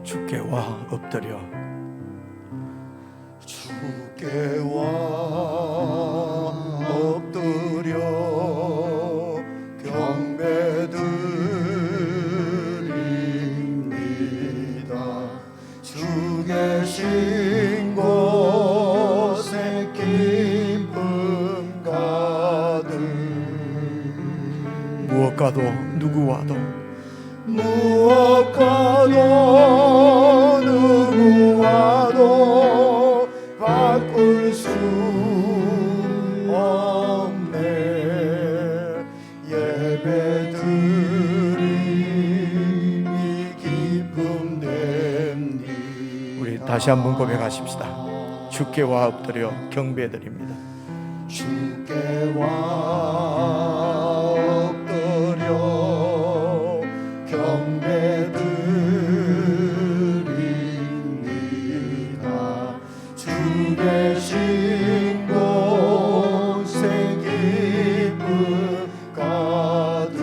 주께 와 엎드려 주께 와 엎드려 경배드립니다. 주 계신 곳에 기쁨 가득 무엇과도 누구와도 무엇과도 누구와도 바꿀 수 없네. 예배드림이 기쁨 됩니다. 우리 다시 한번 고백하십시다. 주께 와 엎드려 경배드립니다. 주께 와 엎드려 경배드립니다. 주 계신 곳에 기쁨 가득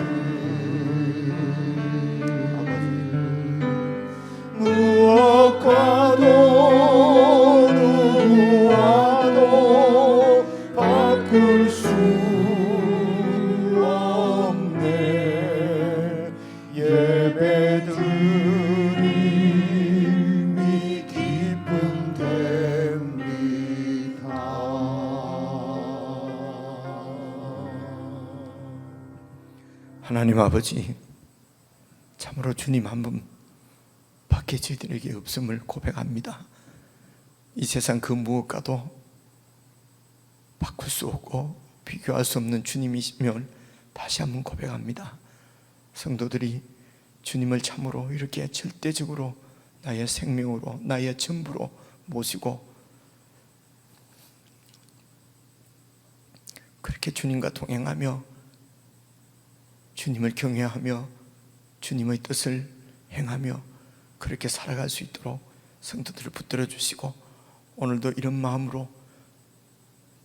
무엇과도 누구와도 바꿀 수 없네. 예배드림이 기쁨 됩니다. 하나님 아버지, 참으로 주님 한 분 밖에 저희들에게 없음을 고백합니다. 이 세상 그 무엇과도 바꿀 수 없고 비교할 수 없는 주님이시면 다시 한번 고백합니다. 성도들이 주님을 참으로 이렇게 절대적으로 나의 생명으로, 나의 전부로 모시고 그렇게 주님과 동행하며 주님을 경외하며 주님의 뜻을 행하며 그렇게 살아갈 수 있도록 성도들을 붙들어 주시고, 오늘도 이런 마음으로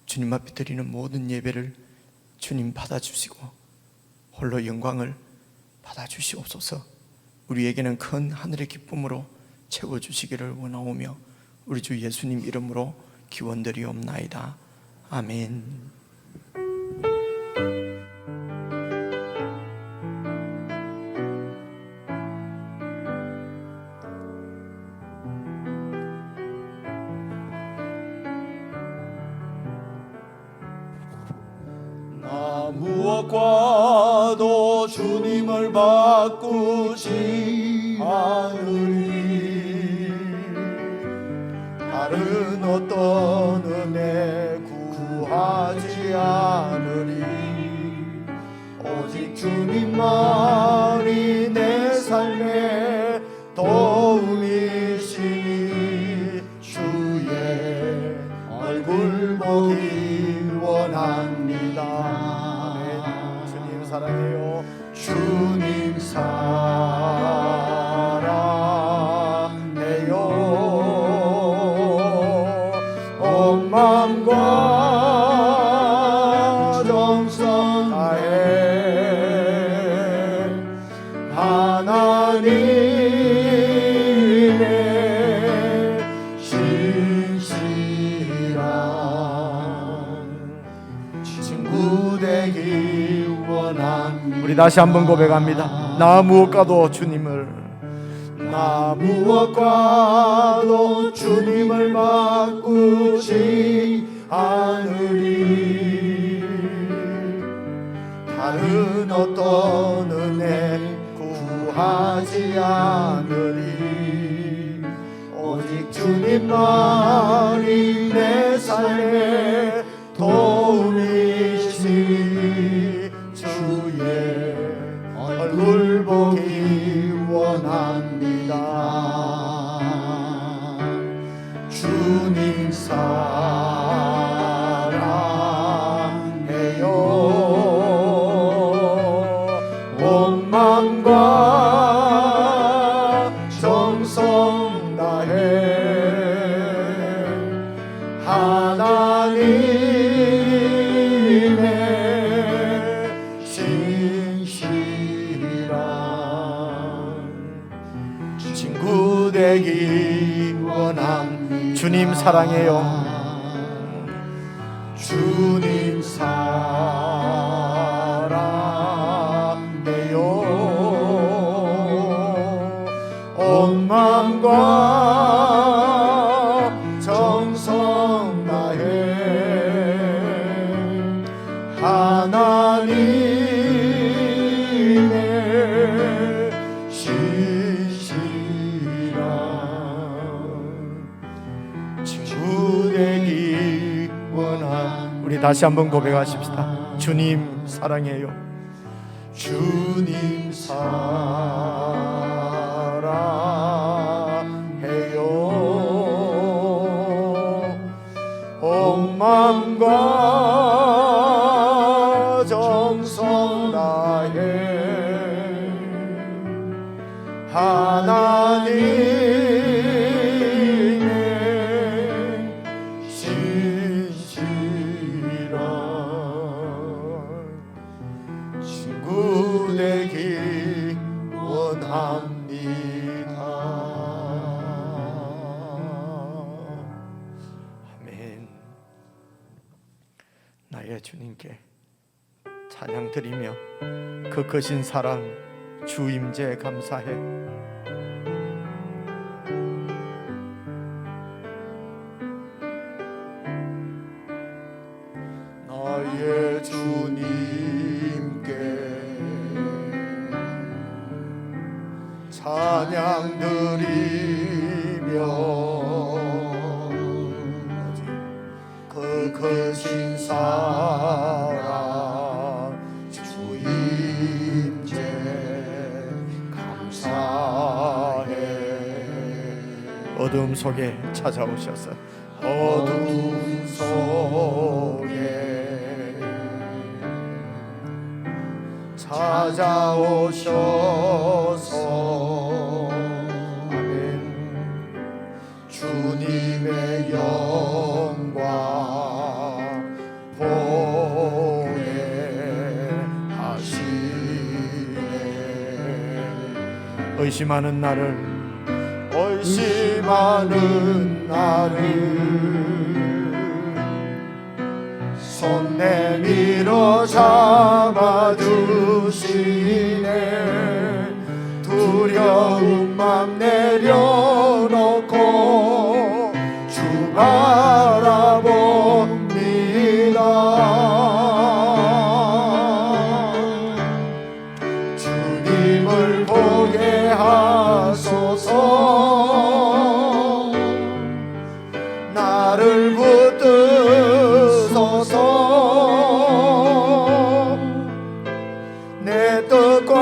주님 앞에 드리는 모든 예배를 주님 받아주시고 홀로 영광을 받아주시옵소서. 우리에게는 큰 하늘의 기쁨으로 채워주시기를 원하오며 우리 주 예수님 이름으로 기원드리옵나이다. 아멘. 나 무엇과도 주님을 바꾸지 않으리. 다른 어떤 은혜 구하지 않으리. 오직 주님만이 내 삶의 도움이시니 주의 얼굴 보기 원합니다. 아멘. 주님 사랑해요. 주님 사랑해요. 온 마음과 정성 다해 하나님의 신실한 친구 되기 원합니다. 우리 다시 한번 고백합니다. 나 무엇과도 주님을 나 무엇과도 주님을 바꾸지 않으리. 다른 어떤 은혜 구하지 않으리. 오직 주님만이 내 삶의 도움이시니 주의 얼굴 보기 원합니다. 주님 사랑해요. 온 마음과 정성 다해 하나님 사랑해요. 주님 사랑해요. 온 마음과 정성 다해 하나님의 신실한 친구 되기 원한. 우리 다시 한번 고백하십시다. 주님 사랑해요. 주님 사랑해요. 온 마음과 정성 다해 하나님의 신실한 친구 되기 원합니다. 아멘. 나의 주님께 찬양 드리며 그 크신 사랑 주 임재 감사해. 나의 주님께 찬양 드리며 그 크신 사랑 주 임재 감사해. 어둠 속에 찾아오셔서 어둠 속에 찾아오셔서 아멘. 주님의 영광 보게 하시네. 의심하는 나를 의심하는 나를 손 내밀어 잡아주시네. 두려운 맘 내려놓고 주 바라봅니다. 주님을 보게 하소서. 나를 붙드소서. 내 뜻과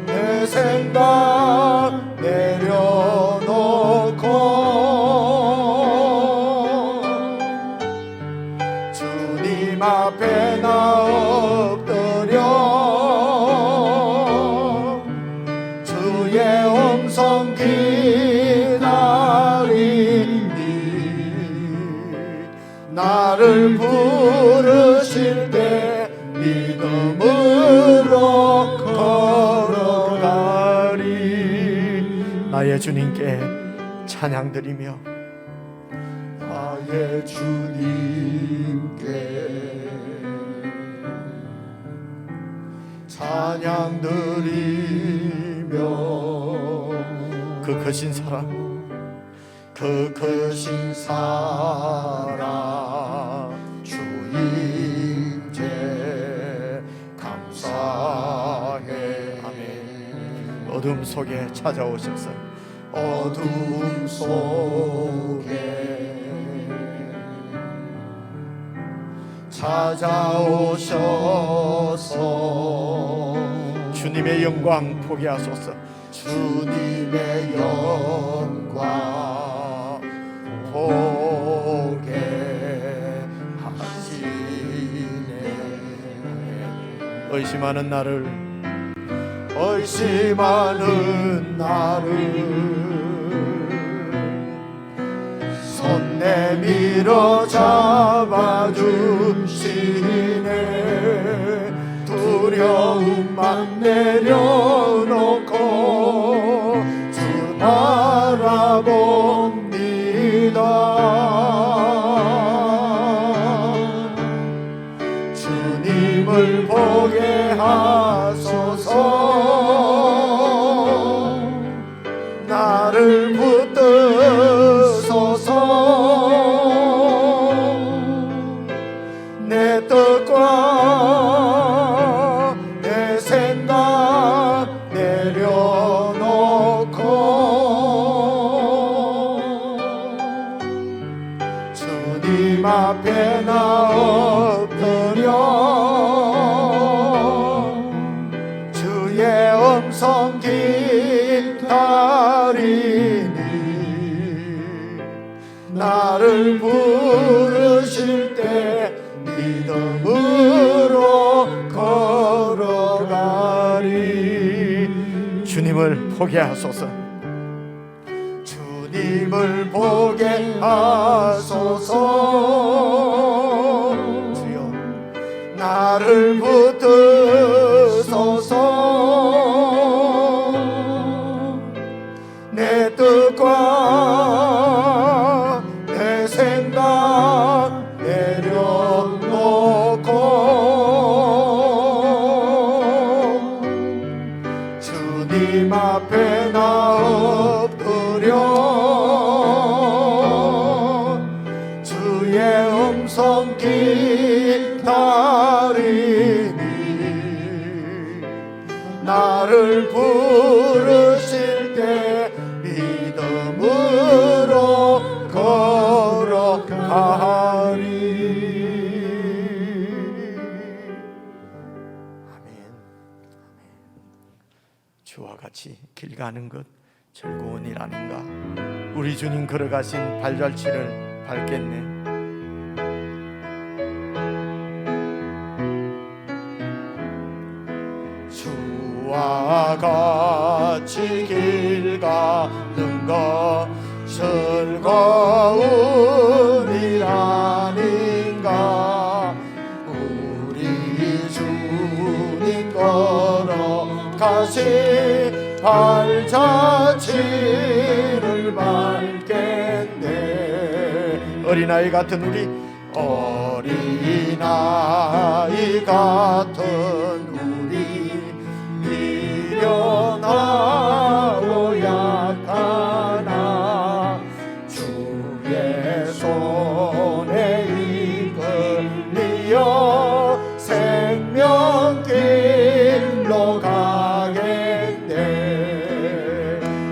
내 생각 내려놓고 주님 앞에 나 엎드려 주의 음성 기다리니. 나를 부르실 때 믿음으로 걸어가리. 나의 주님께 찬양 드리며 나의 주님께 찬양 드리며 그 크신 사랑 그 크신 사랑 주 임재 감사해. 아멘. 어둠 속에 찾아오셔서 어둠 속에 찾아오셔서 주님의 영광 보게 하소서. 주님의 영광 보게 하시네. 의심하는 나를 의심하는 나를 손 내밀어 잡아주시네. 두려움만 내려놓고 주 바라봅니다. 주님을 보게 하소서. 나를 붙드소서. 내 뜻과 내 생각 내려놓고 주님 앞에 나 엎드려 주의 음성 기다리니 나를 부르실 때 믿음으로 걸어가리. 주님을 보게 하소서. 주님을 보게 하소서. 주여 나를 붙드소서. 내 뜻과 내 생각 내려놓고 주님 앞에 나 엎드려 주의 음성 기다리니 나를 부르실 때 믿음으로 걸어가리. 주와 같이 길 가는 것 즐거운 일 아닌가. 우리 주님 걸어가신 발자취를 밟겠네. 주와 같이 길 가는 것 즐거운 일 아닌가. 우리 주님 걸어가신 발자취를 밟겠네. 어린아이 같은 우리 어린아이 같은 우리 미련하고 약하나 주의 손에 이끌리어 생명길로 가겠네.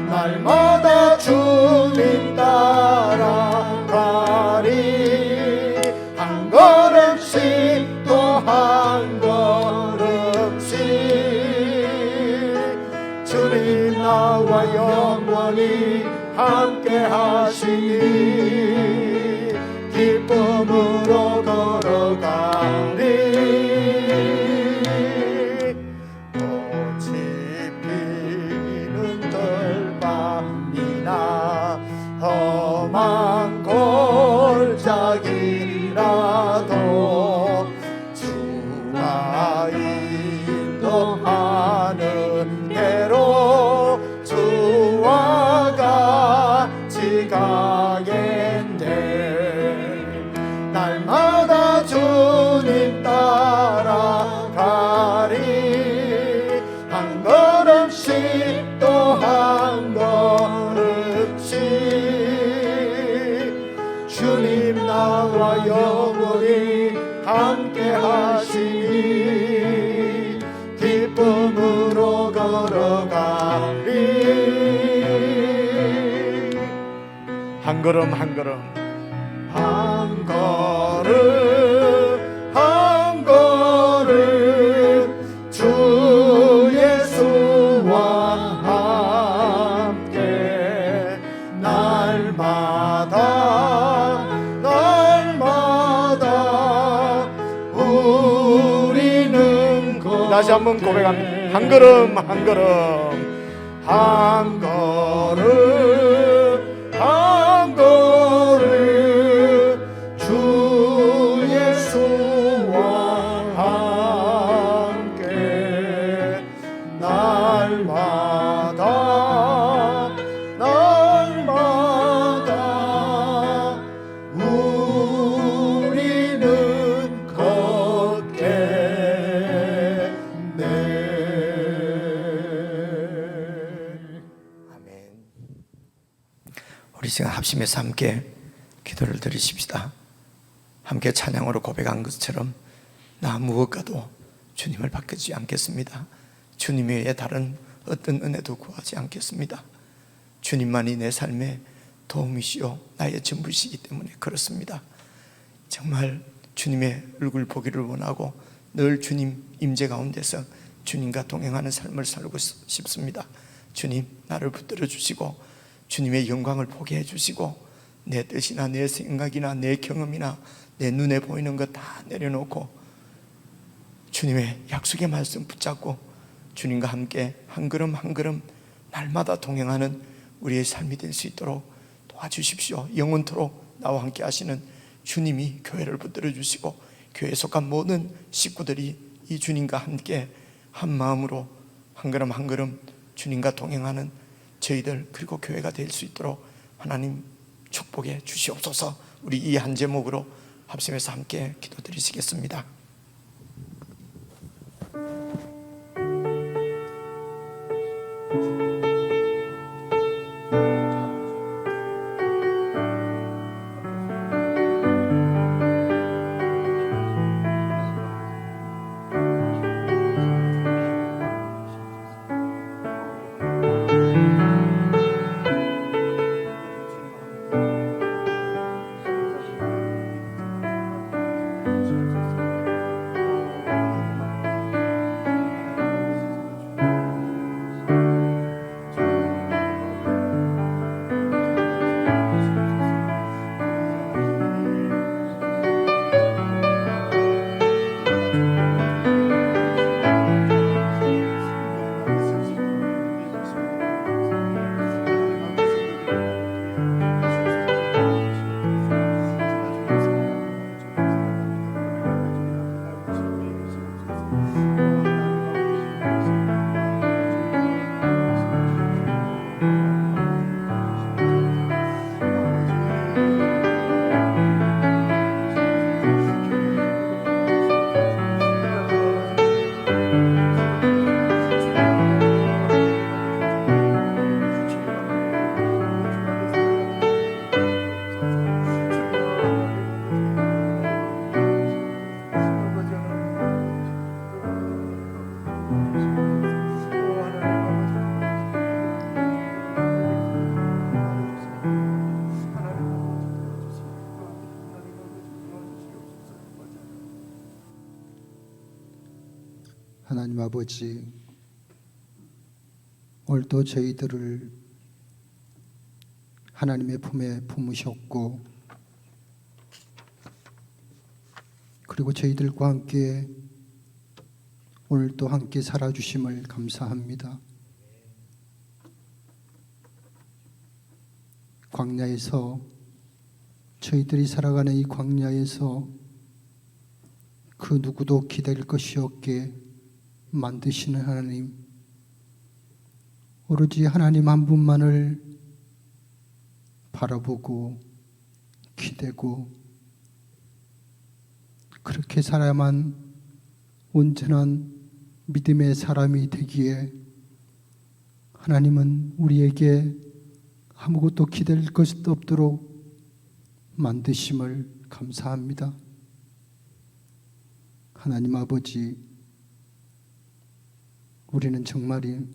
날마다 주님 따라가리. 한 걸음씩 또 한 걸음씩 주님 나와 영원히 함께 하시니 기쁨으로 걸어가리. 꽃이 피는 들밤이나 험한 골짜기라도 주가 인도하는 대로 주와 같이 가겠네. 날마다 주님 따라가리. 한 걸음씩 또 한 걸음씩 주님 나와 영원히 함께 하시니 기쁨으로 걸어가리. 한 걸음 한 걸음 한 걸음 한 걸음 주 예수와 함께 날마다 날마다 우리는 다시 한번 고백합니다. 한 걸음 한 걸음 한 걸음 한 걸음 주 예수와 함께 날마다 날마다 우리는 걷겠네. 시간 합심해서 함께 기도를 드리십시다. 함께 찬양으로 고백한 것처럼 나 무엇과도 주님을 바꾸지 않겠습니다. 주님 외에 다른 어떤 은혜도 구하지 않겠습니다. 주님만이 내 삶의 도움이시오 나의 전부시기 때문에 그렇습니다. 정말 주님의 얼굴 보기를 원하고 늘 주님 임재 가운데서 주님과 동행하는 삶을 살고 싶습니다. 주님 나를 붙들어 주시고 주님의 영광을 보게 해주시고 내 뜻이나 내 생각이나 내 경험이나 내 눈에 보이는 것 다 내려놓고 주님의 약속의 말씀 붙잡고 주님과 함께 한 걸음 한 걸음 날마다 동행하는 우리의 삶이 될 수 있도록 도와주십시오. 영원토록 나와 함께 하시는 주님이 교회를 붙들어 주시고 교회에 속한 모든 식구들이 이 주님과 함께 한 마음으로 한 걸음 한 걸음 주님과 동행하는 저희들 그리고 교회가 될 수 있도록 하나님 축복해 주시옵소서. 우리 이 한 제목으로 합심해서 함께 기도드리시겠습니다. 하나님 아버지, 오늘도 저희들을 하나님의 품에 품으셨고 그리고 저희들과 함께 오늘도 함께 살아주심을 감사합니다. 광야에서 저희들이 살아가는 이 광야에서 그 누구도 기다릴 것이 없게 만드시는 하나님, 오로지 하나님 한 분만을 바라보고 기대고 그렇게 살아야만 온전한 믿음의 사람이 되기에 하나님은 우리에게 아무것도 기다릴 것도 없도록 만드심을 감사합니다. 하나님 아버지, 우리는 정말이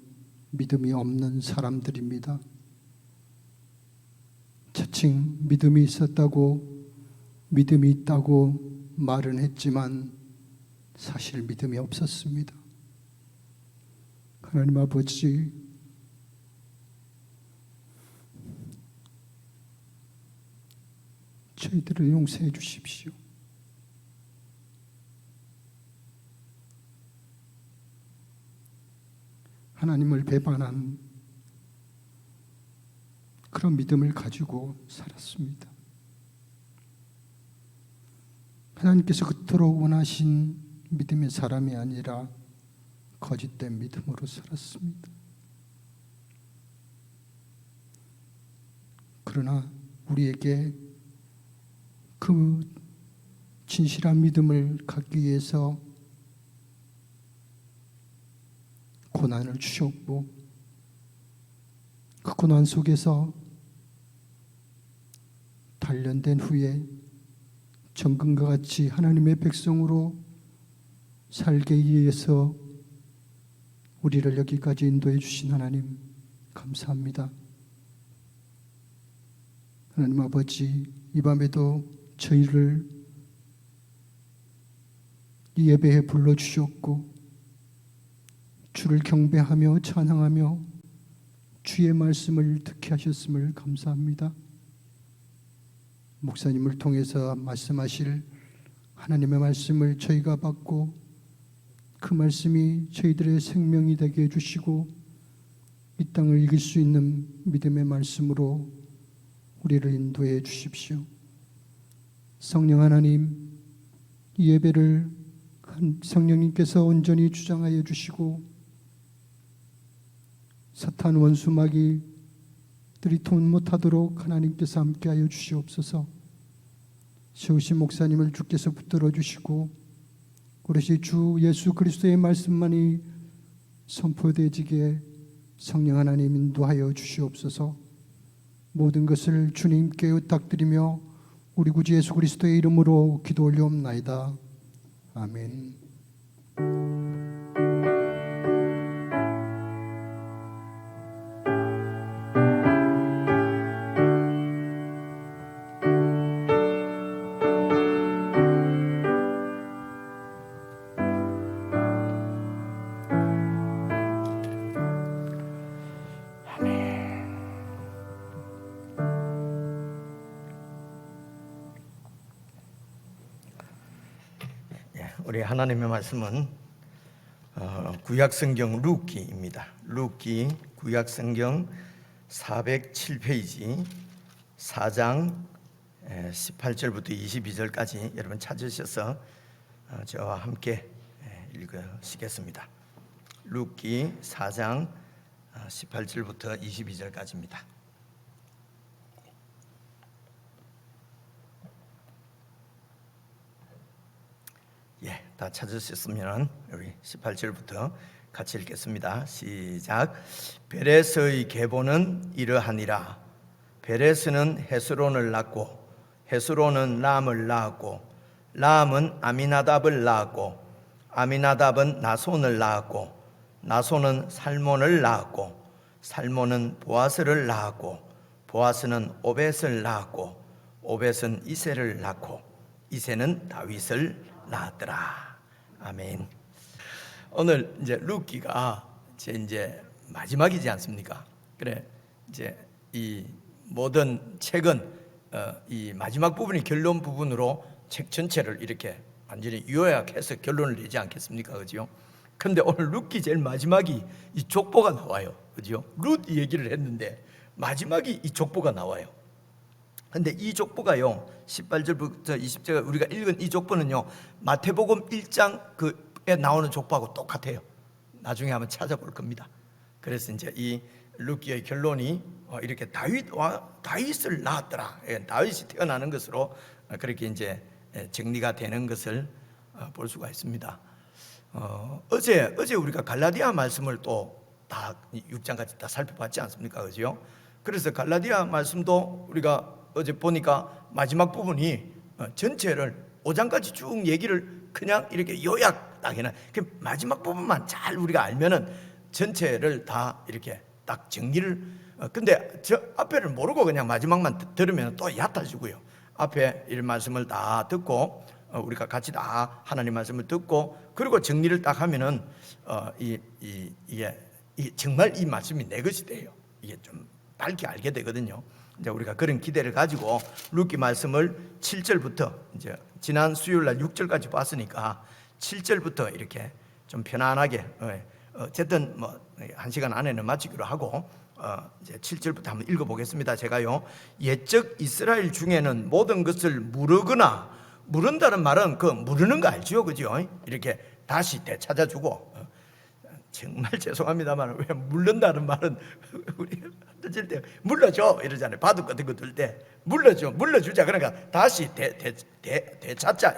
믿음이 없는 사람들입니다. 자칭 믿음이 있었다고, 믿음이 있다고 말은 했지만 사실 믿음이 없었습니다. 하나님 아버지, 저희들을 용서해 주십시오. 하나님을 배반한 그런 믿음을 가지고 살았습니다. 하나님께서 그토록 원하신 믿음의 사람이 아니라 거짓된 믿음으로 살았습니다. 그러나 우리에게 그 진실한 믿음을 갖기 위해서 고난을 주셨고 그 고난 속에서 단련된 후에 정금과 같이 하나님의 백성으로 살게 위해서 우리를 여기까지 인도해 주신 하나님 감사합니다. 하나님 아버지, 이 밤에도 저희를 이 예배에 불러주셨고 주를 경배하며 찬양하며 주의 말씀을 듣게 하셨음을 감사합니다. 목사님을 통해서 말씀하실 하나님의 말씀을 저희가 받고 그 말씀이 저희들의 생명이 되게 해주시고 이 땅을 이길 수 있는 믿음의 말씀으로 우리를 인도해 주십시오. 성령 하나님, 이 예배를 성령님께서 온전히 주장하여 주시고 사탄 원수 마귀들이 돈 못하도록 하나님께서 함께하여 주시옵소서. 세우신 목사님을 주께서 붙들어 주시고 오롯이 주 예수 그리스도의 말씀만이 선포되어지게 성령 하나님 인도하여 주시옵소서. 모든 것을 주님께 의탁드리며 우리 구주 예수 그리스도의 이름으로 기도 올려옵나이다. 아멘. 우리 하나님의 말씀은 구약성경 룻기입니다. 룻기 구약성경 407페이지 4장 18절부터 22절까지 여러분 찾으셔서 저와 함께 읽으시겠습니다. 룻기 4장 18절부터 22절까지입니다. 다 찾으셨으면 우리 18절부터 같이 읽겠습니다. 시작. 베레스의 계보는 이러하니라. 베레스는 헤스론을 낳고 헤스론은 람을 낳았고 람은 아미나답을 낳았고 아미나답은 나손을 낳았고 나손은 살몬을 낳았고 살몬은 보아스를 낳았고 보아스는 오벳을 낳았고 오벳은 이새를 낳고 이새는 다윗을 낳았더라. 아멘. 오늘 이제 룻기가 이제 마지막이지 않습니까? 그래 이제 이 모든 책은 이 마지막 부분이 결론 부분으로 책 전체를 이렇게 완전히 요약해서 결론을 내지 않겠습니까? 그죠? 근데 오늘 룻기 제일 마지막이 이 족보가 나와요. 그죠? 룻 얘기를 했는데 마지막이 이 족보가 나와요. 근데 이 족보가요 18절부터 20절 우리가 읽은 이 족보는요 마태복음 1장에 나오는 족보하고 똑같아요. 나중에 한번 찾아볼 겁니다. 그래서 이제 이 룻기의 결론이 이렇게 다윗을 낳았더라. 다윗이 태어나는 것으로 그렇게 이제 정리가 되는 것을 볼 수가 있습니다. 어제 우리가 갈라디아 말씀을 또 다 6장까지 다 살펴봤지 않습니까? 그죠? 그래서 갈라디아 말씀도 우리가 어제 보니까 마지막 부분이 전체를 5장까지 쭉 얘기를 그냥 이렇게 요약 딱 해놔. 마지막 부분만 잘 우리가 알면은 전체를 다 이렇게 딱 정리를. 근데 저 앞에를 모르고 그냥 마지막만 들으면 또 얕아지고요. 앞에 이 말씀을 다 듣고 우리가 같이 다 하나님 말씀을 듣고 그리고 정리를 딱 하면은 이게 정말 이 말씀이 내 것이 돼요. 이게 좀 밝게 알게 되거든요. 이제 우리가 그런 기대를 가지고 룻기 말씀을 7절부터 이제 지난 수요일 날 6절까지 봤으니까 7절부터 이렇게 좀 편안하게 어쨌든 뭐 1시간 안에는 마치기로 하고 이제 7절부터 한번 읽어보겠습니다. 제가요 옛적 이스라엘 중에는 모든 것을 물은다는 말은 그 물으는 거 알죠, 그죠? 이렇게 다시 되찾아주고 정말 죄송합니다만 왜 물른다는 말은 우리 던질 때 물러줘 이러잖아요. 바둑 같은 거 들 때 물러주자 그러니까 다시 되찾자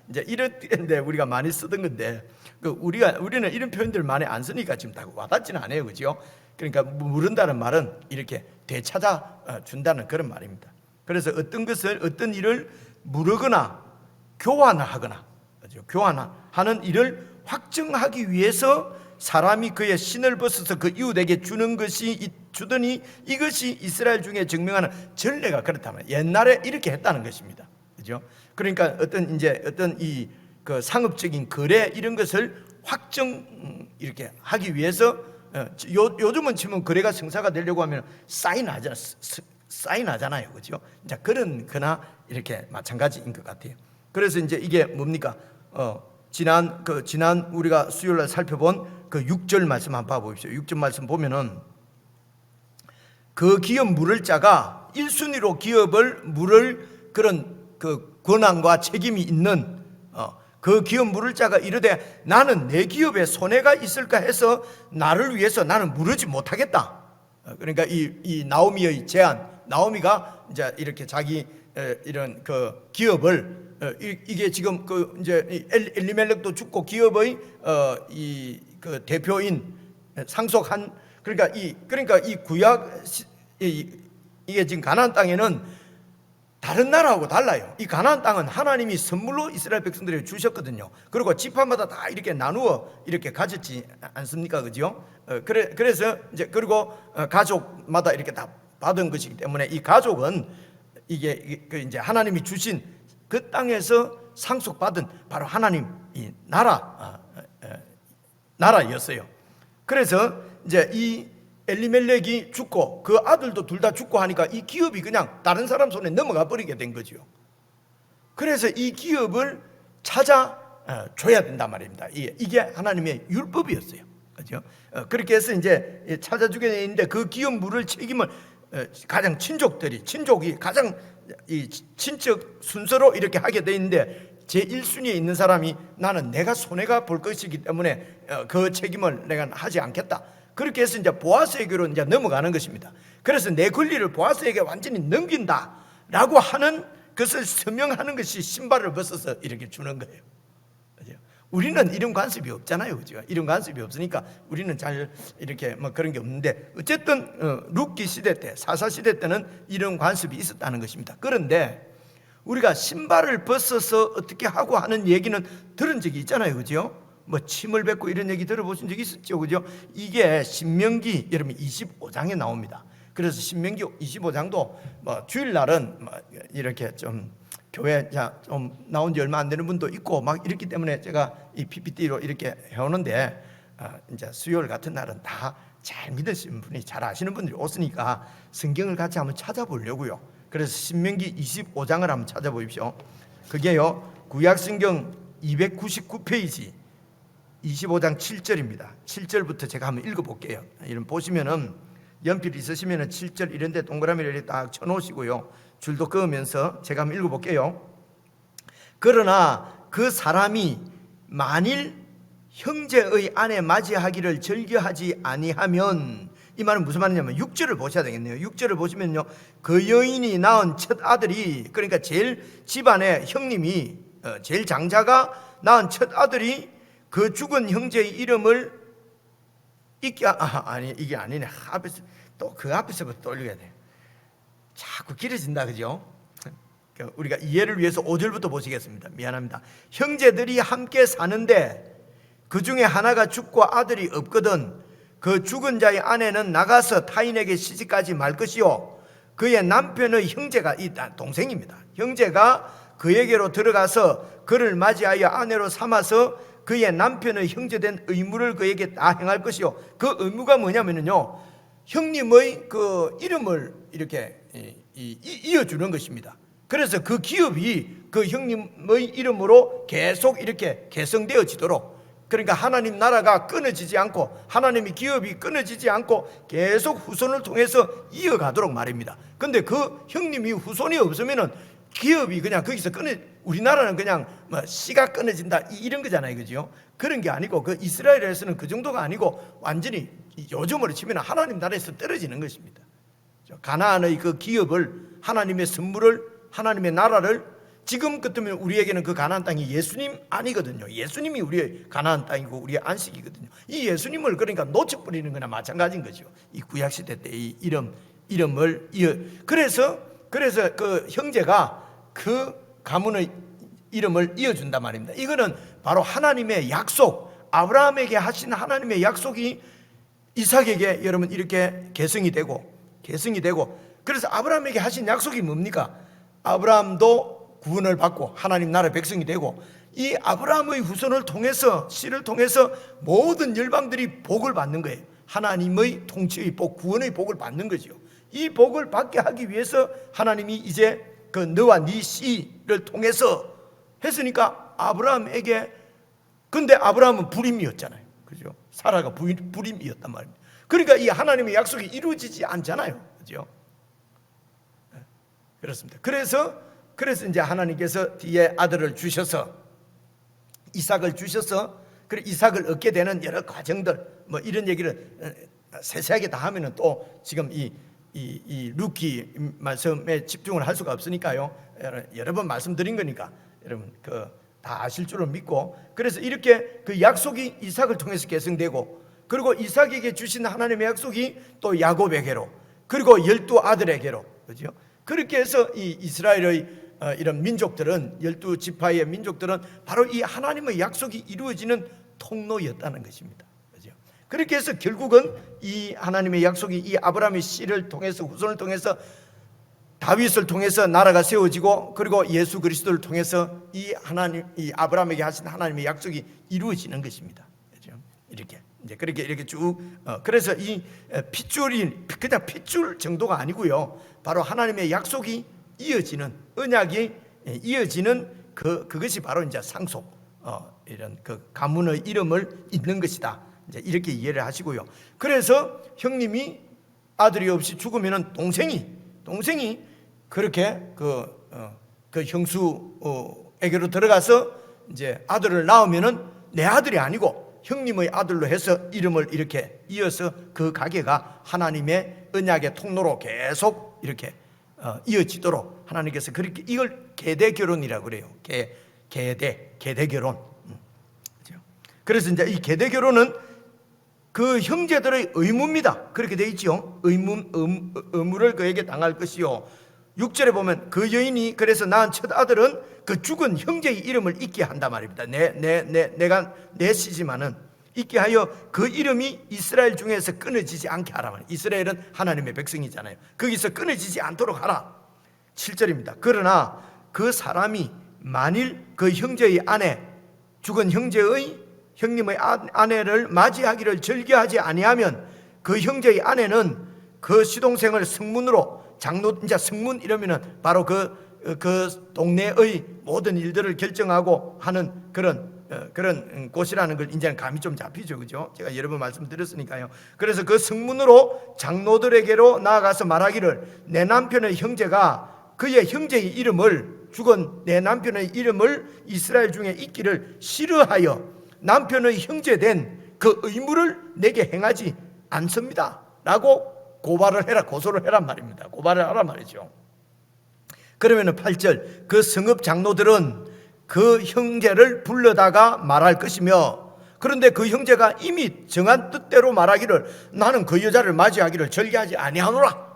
이제 이런데 우리가 많이 쓰던 건데 우리는 이런 표현들 많이 안 쓰니까 지금 다 와닿지는 않아요, 그죠? 그러니까 물은다는 말은 이렇게 되찾아 준다는 그런 말입니다. 그래서 어떤 일을 무르거나 교환하거나, 교환하는 일을 확증하기 위해서 사람이 그의 신을 벗어서 그 이웃에게 주더니 이것이 이스라엘 중에 증명하는 전례가 그렇다면 옛날에 이렇게 했다는 것입니다. 그죠? 그러니까 어떤 이 그 상업적인 거래 이런 것을 확정 이렇게 하기 위해서 요즘은 치면 거래가 성사가 되려고 하면 사인하잖아요. 그죠? 자, 그러나 이렇게 마찬가지인 것 같아요. 그래서 이제 이게 뭡니까? 지난 우리가 수요일 날 살펴본 그 6절 말씀 한번 봐 보십시오. 6절 말씀 보면은 그 기업 물을 자가 1순위로 기업을 물을 그런 그 권한과 책임이 있는 그 기업 물을 자가 이르되 나는 내 기업에 손해가 있을까 해서 나를 위해서 나는 물으지 못하겠다. 그러니까 이 나오미의 제안, 나오미가 이제 이렇게 자기 이런 그 기업을 이게 지금 그 이제 엘리멜렉도 죽고 기업의 그 대표인 상속한 그러니까 이 구약 이게 지금 가나안 땅에는 다른 나라하고 달라요. 이 가나안 땅은 하나님이 선물로 이스라엘 백성들에게 주셨거든요. 그리고 지파마다 다 이렇게 나누어 이렇게 가졌지 않습니까, 그죠? 그래서 이제 그리고 가족마다 이렇게 다 받은 것이기 때문에 이 가족은 이게 이제 하나님이 주신 그 땅에서 상속받은 바로 하나님 이 나라였어요. 그래서 이제 이 엘리멜렉이 죽고 그 아들도 둘 다 죽고 하니까 이 기업이 그냥 다른 사람 손에 넘어가 버리게 된 거죠. 그래서 이 기업을 찾아줘야 된단 말입니다. 이게 하나님의 율법이었어요. 그죠? 그렇게 해서 이제 찾아주게 되는데 그 기업 물을 책임을 가장 친족이 가장 이 친척 순서로 이렇게 하게 돼 있는데 제1순위에 있는 사람이 나는 내가 손해가 볼 것이기 때문에 그 책임을 내가 하지 않겠다. 그렇게 해서 이제 보아스에게로 이제 넘어가는 것입니다. 그래서 내 권리를 보아스에게 완전히 넘긴다라고 하는 것을 서명하는 것이 신발을 벗어서 이렇게 주는 거예요. 그죠? 우리는 이런 관습이 없잖아요, 그죠? 이런 관습이 없으니까 우리는 잘 이렇게 뭐 그런 게 없는데 어쨌든 룻기 시대 때, 사사 시대 때는 이런 관습이 있었다는 것입니다. 그런데 우리가 신발을 벗어서 어떻게 하고 하는 얘기는 들은 적이 있잖아요, 그죠? 뭐 침을 뱉고 이런 얘기 들어보신 적 있었죠, 그죠? 이게 신명기 여러분 25장에 나옵니다. 그래서 신명기 25장도 뭐 주일날은 뭐 이렇게 좀 교회 좀 나온 지 얼마 안 되는 분도 있고 막 이렇기 때문에 제가 이 PPT로 이렇게 해오는데 이제 수요일 같은 날은 다 잘 믿으시는 분이 잘 아시는 분들이 오시니까 성경을 같이 한번 찾아보려고요. 그래서 신명기 25장을 한번 찾아보십시오. 그게요 구약성경 299페이지 25장 7절입니다. 7절부터 제가 한번 읽어볼게요. 이런 보시면은 연필 있으시면은 7절 이런 데 동그라미를 딱 쳐놓으시고요. 줄도 그으면서 제가 한번 읽어볼게요. 그러나 그 사람이 만일 형제의 아내 맞이하기를 즐겨하지 아니하면, 이 말은 무슨 말이냐면 6절을 보셔야 되겠네요. 6절을 보시면요, 그 여인이 낳은 첫 아들이, 그러니까 제일 집안의 형님이 제일 장자가 낳은 첫 아들이 그 죽은 형제의 이름을 아니 이게 아니네. 앞에서 또 그 앞에서부터 올려야 돼. 자꾸 길어진다, 그죠? 우리가 이해를 위해서 5절부터 보시겠습니다. 미안합니다. 형제들이 함께 사는데 그 중에 하나가 죽고 아들이 없거든 그 죽은 자의 아내는 나가서 타인에게 시집가지 말 것이요 그의 남편의 형제가 동생입니다. 형제가 그에게로 들어가서 그를 맞이하여 아내로 삼아서 그의 남편의 형제된 의무를 그에게 다 행할 것이요. 그 의무가 뭐냐면요, 형님의 그 이름을 이렇게 이어주는 것입니다. 그래서 그 기업이 그 형님의 이름으로 계속 이렇게 개성되어지도록, 그러니까 하나님 나라가 끊어지지 않고 하나님의 기업이 끊어지지 않고 계속 후손을 통해서 이어가도록 말입니다. 근데 그 형님이 후손이 없으면은 기업이 그냥 거기서 우리나라는 그냥 뭐 씨가 끊어진다 이런 거잖아요, 그죠? 그런 게 아니고 그 이스라엘에서는 그 정도가 아니고 완전히 요즘으로 치면 하나님 나라에서 떨어지는 것입니다. 가나안의 그 기업을, 하나님의 선물을, 하나님의 나라를, 지금 같으면 우리에게는 그 가나안 땅이 예수님 아니거든요. 예수님이 우리의 가나안 땅이고 우리의 안식이거든요. 이 예수님을 그러니까 놓쳐버리는 거나 마찬가지인 거죠. 이 구약시대 때 이 이름을 그래서 그래서 그 형제가 그 가문의 이름을 이어준단 말입니다. 이거는 바로 하나님의 약속, 아브라함에게 하신 하나님의 약속이 이삭에게 여러분 이렇게 계승이 되고 그래서 아브라함에게 하신 약속이 뭡니까? 아브라함도 구원을 받고 하나님 나라의 백성이 되고 이 아브라함의 후손을 통해서 씨를 통해서 모든 열방들이 복을 받는 거예요. 하나님의 통치의 복, 구원의 복을 받는 거죠. 이 복을 받게 하기 위해서 하나님이 이제 그 너와 네 씨를 통해서 했으니까 아브라함에게, 근데 아브라함은 불임이었잖아요. 그죠? 사라가 불임이었단 말입니다. 그러니까 이 하나님의 약속이 이루어지지 않잖아요. 그죠? 그렇습니다. 그래서 이제 하나님께서 뒤에 아들을 주셔서 이삭을 주셔서 그 이삭을 얻게 되는 여러 과정들 뭐 이런 얘기를 세세하게 다 하면은 또 지금 이 루키 말씀에 집중을 할 수가 없으니까요. 여러 번 말씀드린 거니까 여러분 다 아실 줄을 믿고, 그래서 이렇게 그 약속이 이삭을 통해서 계승되고, 그리고 이삭에게 주신 하나님의 약속이 또 야곱에게로, 그리고 12아들에게로, 그죠? 그렇게 해서 이 이스라엘의 이런 민족들은, 12지파의 민족들은 바로 이 하나님의 약속이 이루어지는 통로였다는 것입니다. 그죠? 그렇게 해서 결국은 이 하나님의 약속이 이 아브라함의 씨를 통해서, 후손을 통해서, 다윗을 통해서 나라가 세워지고, 그리고 예수 그리스도를 통해서 이 아브라함에게 하신 하나님의 약속이 이루어지는 것입니다. 그죠? 이렇게 이제 그렇게 쭉 그래서 이 핏줄이 그냥 핏줄 정도가 아니고요. 바로 하나님의 약속이 이어지는, 언약이 이어지는 그것이 바로 이제 상속, 이런 그 가문의 이름을 잇는 것이다. 이제 이렇게 이해를 하시고요. 그래서 형님이 아들이 없이 죽으면은 동생이 그렇게 그 형수에게로 들어가서 이제 아들을 낳으면은 내 아들이 아니고 형님의 아들로 해서 이름을 이렇게 이어서 그 가게가 하나님의 언약의 통로로 계속 이렇게 이어지도록 하나님께서 그렇게, 이걸 계대 결혼이라고 그래요. 계대 결혼. 그래서 이제 이 계대 결혼은 그 형제들의 의무입니다. 그렇게 돼 있죠. 의무를 그에게 당할 것이요. 6절에 보면 그 여인이 그래서 낳은 첫 아들은 그 죽은 형제의 이름을 잊게 한단 말입니다. 내가 내 씨지만은 잊게 하여 그 이름이 이스라엘 중에서 끊어지지 않게 하라 말이에요. 이스라엘은 하나님의 백성이잖아요. 거기서 끊어지지 않도록 하라. 7절입니다. 그러나 그 사람이 만일 그 형제의 아내, 죽은 형님의 아내를 맞이하기를 즐겨하지 아니하면 그 형제의 아내는 그 시동생을 성문으로, 이제 성문 이러면은 바로 그 동네의 모든 일들을 결정하고 하는 그런 곳이라는 걸 이제는 감이 좀 잡히죠. 그죠? 제가 여러 번 말씀드렸으니까요. 그래서 그 성문으로 장로들에게로 나아가서 말하기를 내 남편의 형제가 그의 형제의 이름을, 죽은 내 남편의 이름을 이스라엘 중에 있기를 싫어하여 남편의 형제된 그 의무를 내게 행하지 않습니다 라고 고소를 해란 말입니다. 고발을 하란 말이죠. 그러면은 8절, 그 성읍 장로들은 그 형제를 불러다가 말할 것이며, 그런데 그 형제가 이미 정한 뜻대로 말하기를 나는 그 여자를 맞이하기를 절개하지 아니하노라,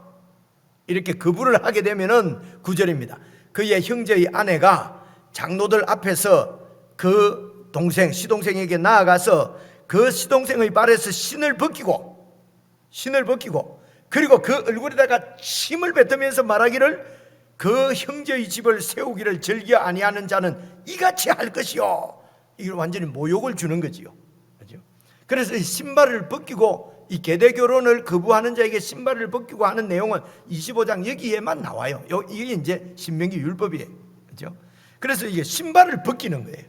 이렇게 거부를 하게 되면은 9절입니다. 그의 형제의 아내가 장로들 앞에서 그 시동생에게 나아가서 그 시동생의 발에서 신을 벗기고 그리고 그 얼굴에다가 침을 뱉으면서 말하기를 그 형제의 집을 세우기를 즐겨 아니하는 자는 이같이 할 것이요. 이걸 완전히 모욕을 주는 거지요. 그렇죠? 그래서 신발을 벗기고, 이 계대 결혼을 거부하는 자에게 신발을 벗기고 하는 내용은 25장 여기에만 나와요. 이게 이제 신명기 율법이에요. 그렇죠? 그래서 이게 신발을 벗기는 거예요.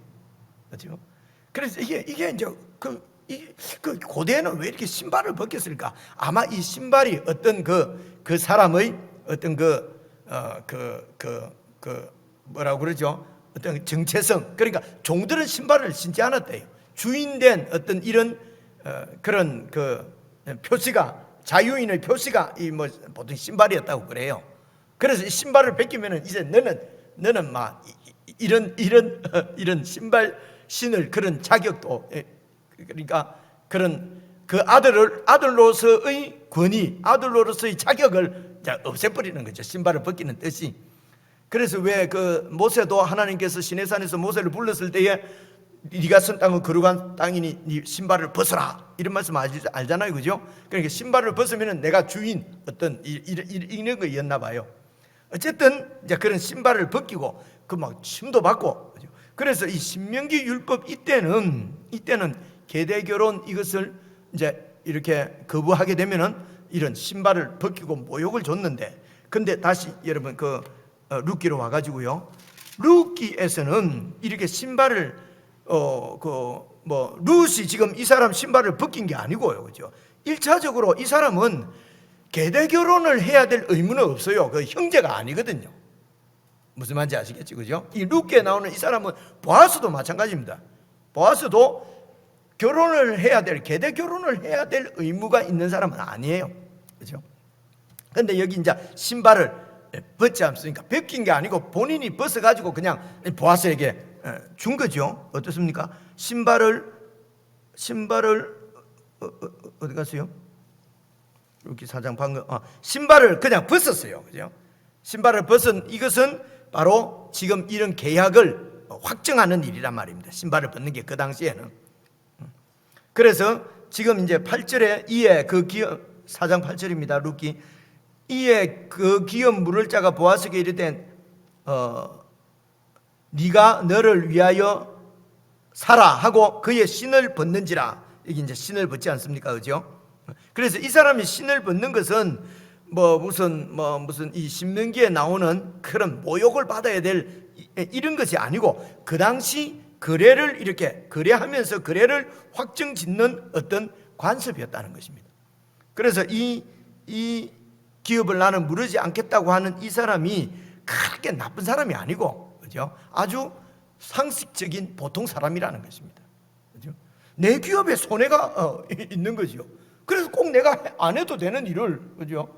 그렇죠? 그래서 이게 이제 그 고대에는 왜 이렇게 신발을 벗겼을까? 아마 이 신발이 어떤 그 사람의 어떤 뭐라고 그러죠? 어떤 정체성. 그러니까 종들은 신발을 신지 않았대요. 주인된 어떤 이런 그런 표시가, 자유인의 표시가 보통 신발이었다고 그래요. 그래서 이 신발을 벗기면은 이제 너는 막 이런 신발 신을 그런 자격도, 그러니까 그런 그 아들로서의 권위, 아들로서의 자격을 이제 없애버리는 거죠. 신발을 벗기는 뜻이. 그래서 왜 그 모세도 하나님께서 시내산에서 모세를 불렀을 때에 네가 선 땅은 거룩한 땅이니 네 신발을 벗어라 이런 말씀 알잖아요, 그죠? 그러니까 신발을 벗으면 내가 주인 어떤 이런 거였나 봐요. 어쨌든 이제 그런 신발을 벗기고 그 막 침도 받고, 그죠? 그래서 이 신명기 율법 이때는 계대 결혼 이것을 이제 이렇게 거부하게 되면은 이런 신발을 벗기고 모욕을 줬는데, 근데 다시 여러분 그 룻기로 와가지고요. 룻기에서는 이렇게 신발을 룻이 지금 이 사람 신발을 벗긴 게 아니고요, 그죠? 1차적으로 이 사람은 계대 결혼을 해야 될 의무는 없어요. 그 형제가 아니거든요. 무슨 말인지 아시겠죠, 그죠? 이 룻기에 나오는 이 사람은 보아스도 마찬가지입니다. 보아스도 결혼을 해야 될, 계대 결혼을 해야 될 의무가 있는 사람은 아니에요, 그죠? 근데 여기 이제 신발을 벗지 않습니까? 벗긴 게 아니고 본인이 벗어가지고 그냥 보아스에게 준 거죠. 어떻습니까? 신발을 어디 갔어요? 여기 사장 방금 신발을 그냥 벗었어요, 그죠? 신발을 벗은 이것은 바로 지금 이런 계약을 확정하는 일이란 말입니다. 신발을 벗는 게 그 당시에는. 그래서 지금 이제 8절에 이에 그 기업, 4장 8절입니다. 룻기. 이에 그 기업 물을 자가 보아스에게 이르되 네가 너를 위하여 살아 하고 그의 신을 벗는지라. 이게 이제 신을 벗지 않습니까, 그죠? 그래서 이 사람이 신을 벗는 것은 무슨 이 신명기에 나오는 그런 모욕을 받아야 될 이런 것이 아니고, 그 당시 거래를 이렇게 거래하면서 거래를 확정 짓는 어떤 관습이었다는 것입니다. 그래서 이 기업을 나는 무르지 않겠다고 하는 이 사람이 그렇게 나쁜 사람이 아니고, 그죠? 아주 상식적인 보통 사람이라는 것입니다. 그죠? 내 기업에 손해가 있는 거죠. 그래서 꼭 내가 안 해도 되는 일을, 그죠?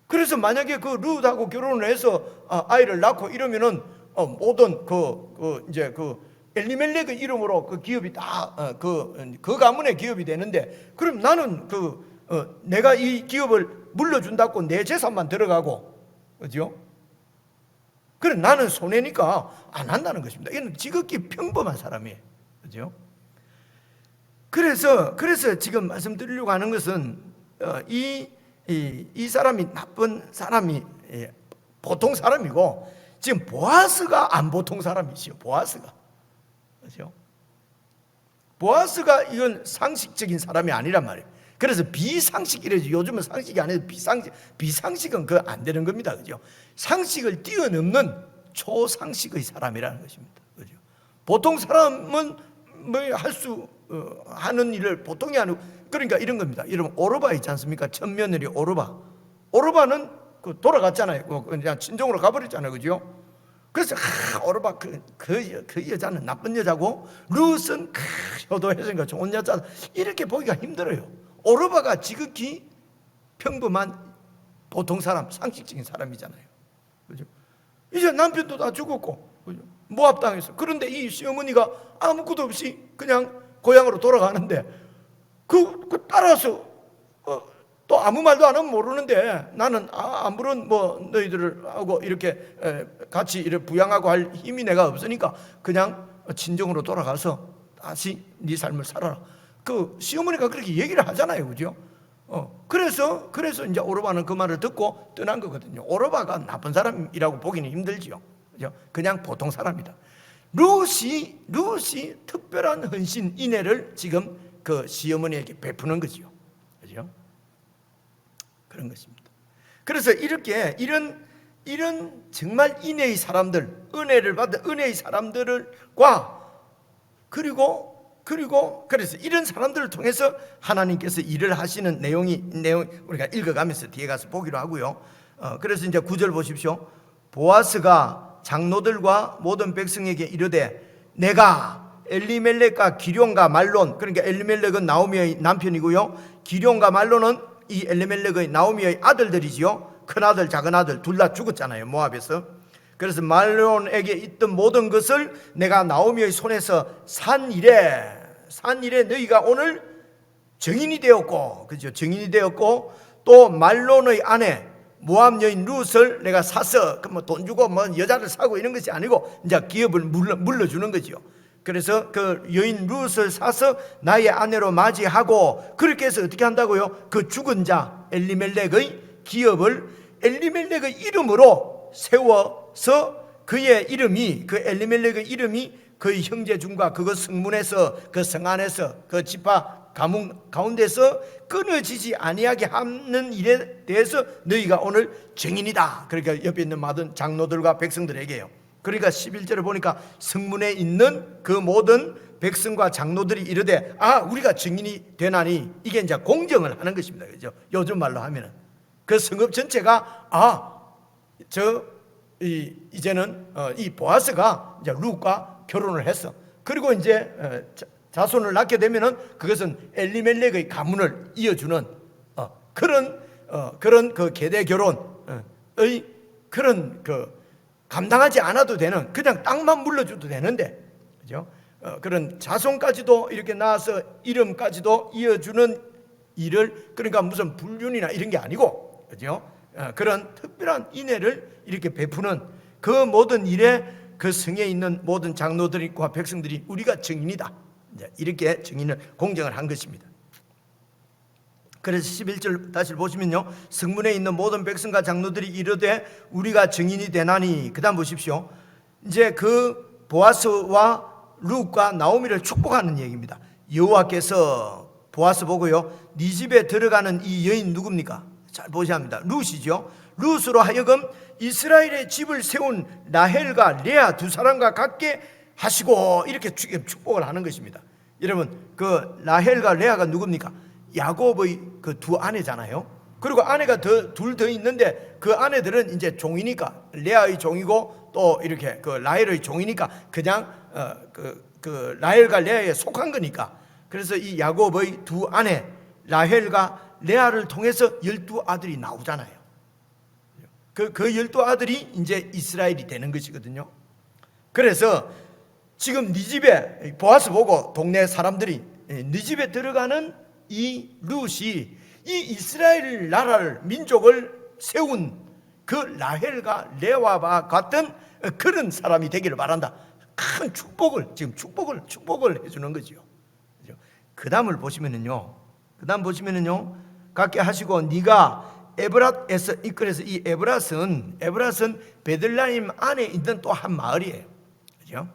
그래서 만약에 그 룻하고 결혼을 해서 아이를 낳고 이러면은 모든 이제 엘리멜렉의 이름으로 그 기업이 다 그 가문의 기업이 되는데, 그럼 나는 내가 이 기업을 물려준다고 내 재산만 들어가고, 그죠? 그래 나는 손해니까 안 한다는 것입니다. 이건 지극히 평범한 사람이에요, 그죠? 그래서 지금 말씀드리려고 하는 것은 이 사람이 나쁜 사람이 보통 사람이고, 지금 보아스가 안 보통 사람이지요. 보아스가, 그렇죠? 보아스가 이건 상식적인 사람이 아니란 말이에요. 그래서 비상식이래죠. 요즘은 상식이 아니라 비상식은 그 안 되는 겁니다, 그죠? 상식을 뛰어넘는 초상식의 사람이라는 것입니다, 그죠? 보통 사람은 하는 일을 보통이 아니고, 그러니까 이런 겁니다. 여러분 오르바 있지 않습니까? 천며느리 오르바는 돌아갔잖아요. 그냥 친정으로 가버렸잖아요, 그죠? 그래서 오르바 그 여자는 나쁜 여자고 룻은 효도해서니까 좋은 여자, 이렇게 보기가 힘들어요. 오르바가 지극히 평범한 보통 사람, 상식적인 사람이잖아요, 그죠? 이제 남편도 다 죽었고, 그죠? 모압 당했어. 그런데 이 시어머니가 아무것도 없이 그냥 고향으로 돌아가는데 그 따라서 또 아무 말도 안 하면 모르는데, 나는 아무런 너희들을 하고 이렇게 같이 이렇게 부양하고 할 힘이 내가 없으니까 그냥 친정으로 돌아가서 다시 네 삶을 살아라. 그 시어머니가 그렇게 얘기를 하잖아요, 그죠? 그래서 이제 오르바는 그 말을 듣고 떠난 거거든요. 오르바가 나쁜 사람이라고 보기는 힘들지요, 그죠? 그냥 보통 사람이다. 룻이 특별한 헌신 인애를 지금 그 시어머니에게 베푸는 거죠, 그죠? 그런 것입니다. 그래서 이렇게 이런 정말 인애의 사람들, 은혜를 받은 은혜의 사람들과 그래서 이런 사람들을 통해서 하나님께서 일을 하시는 내용 우리가 읽어가면서 뒤에 가서 보기로 하고요. 그래서 이제 9절 보십시오. 보아스가 장로들과 모든 백성에게 이르되 내가 엘리멜렉과 기룡과 말론, 그러니까 엘리멜렉은 나오미의 남편이고요, 기룡과 말론은 이 엘리멜렉의 나오미의 아들들이지요. 큰아들 작은아들 둘 다 죽었잖아요, 모압에서. 그래서 말론에게 있던 모든 것을 내가 나오미의 손에서 산 이래 너희가 오늘 증인이 되었고, 그죠? 증인이 되었고, 또 말론의 아내 모압 여인 룻을 내가 사서 뭐 돈 주고 뭐 여자를 사고 이런 것이 아니고 이제 기업을 물러주는 거죠. 그래서 그 여인 룻을 사서 나의 아내로 맞이하고, 그렇게 해서 어떻게 한다고요? 그 죽은 자 엘리멜렉의 기업을 엘리멜렉의 이름으로 세워서 그의 이름이, 그 엘리멜렉의 이름이 그의 형제중과 그거 성문에서, 그 성 안에서, 그 지파 가문 가운데서 끊어지지 아니하게 하는 일에 대해서 너희가 오늘 증인이다. 그러니까 옆에 있는 모든 장로들과 백성들에게요. 그러니까 11절에 보니까 성문에 있는 그 모든 백성과 장로들이 이르되 우리가 증인이 되나니, 이게 이제 공정을 하는 것입니다. 그죠? 요즘 말로 하면은 그 성읍 전체가 이제는 이 보아스가 이제 룻과 결혼을 했어. 그리고 이제 자손을 낳게 되면은 그것은 엘리멜렉의 가문을 이어주는 그런 그 계대 결혼의 그런 감당하지 않아도 되는, 그냥 땅만 물러줘도 되는데, 그죠? 그런 자손까지도 이렇게 낳아서 이름까지도 이어주는 일을, 그러니까 무슨 불륜이나 이런 게 아니고, 그죠? 그런 특별한 인애를 이렇게 베푸는 그 모든 일에 그 성에 있는 모든 장로들과 백성들이 우리가 증인이다. 이렇게 증인을 공정을 한 것입니다. 그래서 11절 다시 보시면요, 성문에 있는 모든 백성과 장로들이 이르되 우리가 증인이 되나니. 그 다음 보십시오. 이제 그 보아스와 룻과 나오미를 축복하는 얘기입니다. 여호와께서 보아스 보고요, 네 집에 들어가는 이 여인 누굽니까? 잘 보셔야 합니다. 룻이죠. 룻으로 하여금 이스라엘의 집을 세운 라헬과 레아 두 사람과 같게 하시고, 이렇게 축복을 하는 것입니다. 여러분, 그 라헬과 레아가 누굽니까? 야곱의 그 두 아내잖아요. 그리고 아내가 둘 더 있는데 그 아내들은 이제 종이니까, 레아의 종이고 또 이렇게 그 라헬의 종이니까 그냥 그 라헬과 레아에 속한 거니까. 그래서 이 야곱의 두 아내 라헬과 레아를 통해서 12아들이 나오잖아요. 그 12아들이 이제 이스라엘이 되는 것이거든요. 그래서 지금 네 집에, 보아스 보고 동네 사람들이 네 집에 들어가는 이 룻이 이 이스라엘 나라를, 민족을 세운 그 라헬과 레아와 같은 그런 사람이 되기를 바란다. 큰 축복을, 지금 축복을 해주는 거죠. 그 다음을 보시면은요, 갖게 하시고 네가 에브랏에서, 그래서 이 에브랏은 베들레헴 안에 있는 또 한 마을이에요. 그죠?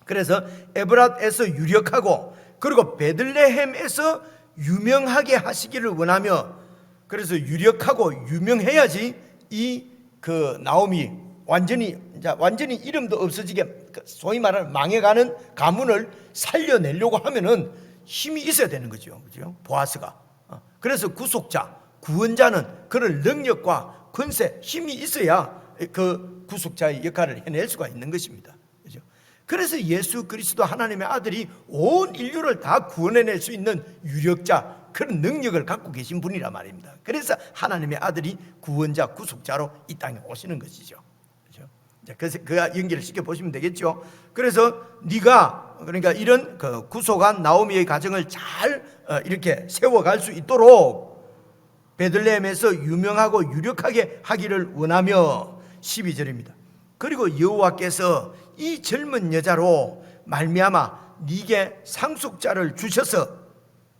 그래서 에브랏에서 유력하고, 그리고 베들레헴에서 유명하게 하시기를 원하며, 그래서 유력하고 유명해야지 이 그 나오미 완전히 이름도 없어지게, 소위 말하는 망해가는 가문을 살려내려고 하면은 힘이 있어야 되는 거죠. 그죠? 보아스가. 그래서 구속자, 구원자는 그런 능력과 권세, 힘이 있어야 그 구속자의 역할을 해낼 수가 있는 것입니다. 그죠? 그래서 예수 그리스도 하나님의 아들이 온 인류를 다 구원해낼 수 있는 유력자, 그런 능력을 갖고 계신 분이란 말입니다. 그래서 하나님의 아들이 구원자, 구속자로 이 땅에 오시는 것이죠. 그래서 그 연결을 시켜 보시면 되겠죠. 그래서 네가, 그러니까 이런 그 구속한 나오미의 가정을 잘 이렇게 세워갈 수 있도록 베들레헴에서 유명하고 유력하게 하기를 원하며, 12절입니다. 그리고 여호와께서 이 젊은 여자로 말미암아 네게 상속자를 주셔서,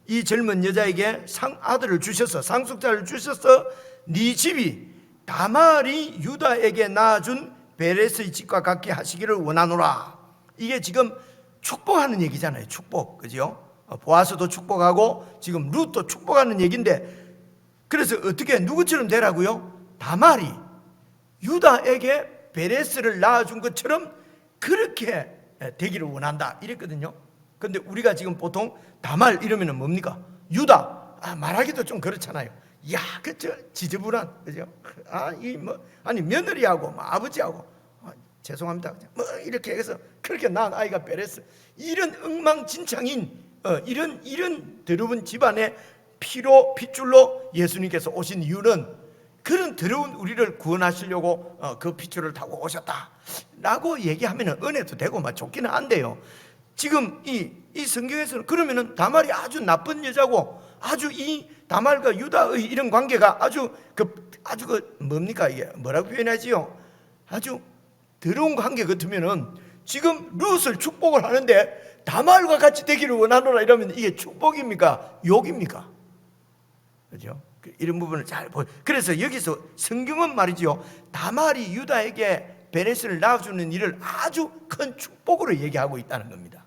이 젊은 여자에게 아들을 주셔서, 상속자를 주셔서 네 집이 다말이 유다에게 낳아준 베레스의 집과 같게 하시기를 원하노라. 이게 지금 축복하는 얘기잖아요. 축복, 그죠? 보아스도 축복하고 지금 룻도 축복하는 얘기인데, 그래서 어떻게, 누구처럼 되라고요? 다말이 유다에게 베레스를 낳아준 것처럼 그렇게 되기를 원한다, 이랬거든요. 근데 우리가 지금 보통 다말 이러면은 뭡니까? 유다. 말하기도 좀 그렇잖아요. 야, 그저 지저분한, 그죠? 아니 며느리하고 아버지하고, 죄송합니다, 이렇게 해서 그렇게 낳은 아이가 베레스. 이런 엉망진창인 이런 더러운 집안의 핏줄로 예수님께서 오신 이유는, 그런 더러운 우리를 구원하시려고 그 핏줄을 타고 오셨다라고 얘기하면 은혜도 되고 막 좋기는 한데요. 지금 이 성경에서는 그러면은 다말이 아주 나쁜 여자고 아주 이 다말과 유다의 이런 관계가 아주 뭡니까 이게 뭐라고 표현하지요? 아주 더러운 관계 같으면은 지금 룻을 축복을 하는데 다말과 같이 되기를 원하노라 이러면 이게 축복입니까? 욕입니까? 그죠? 이런 부분을 잘 보여. 그래서 여기서 성경은 말이죠, 다말이 유다에게 베레스를 낳아주는 일을 아주 큰 축복으로 얘기하고 있다는 겁니다.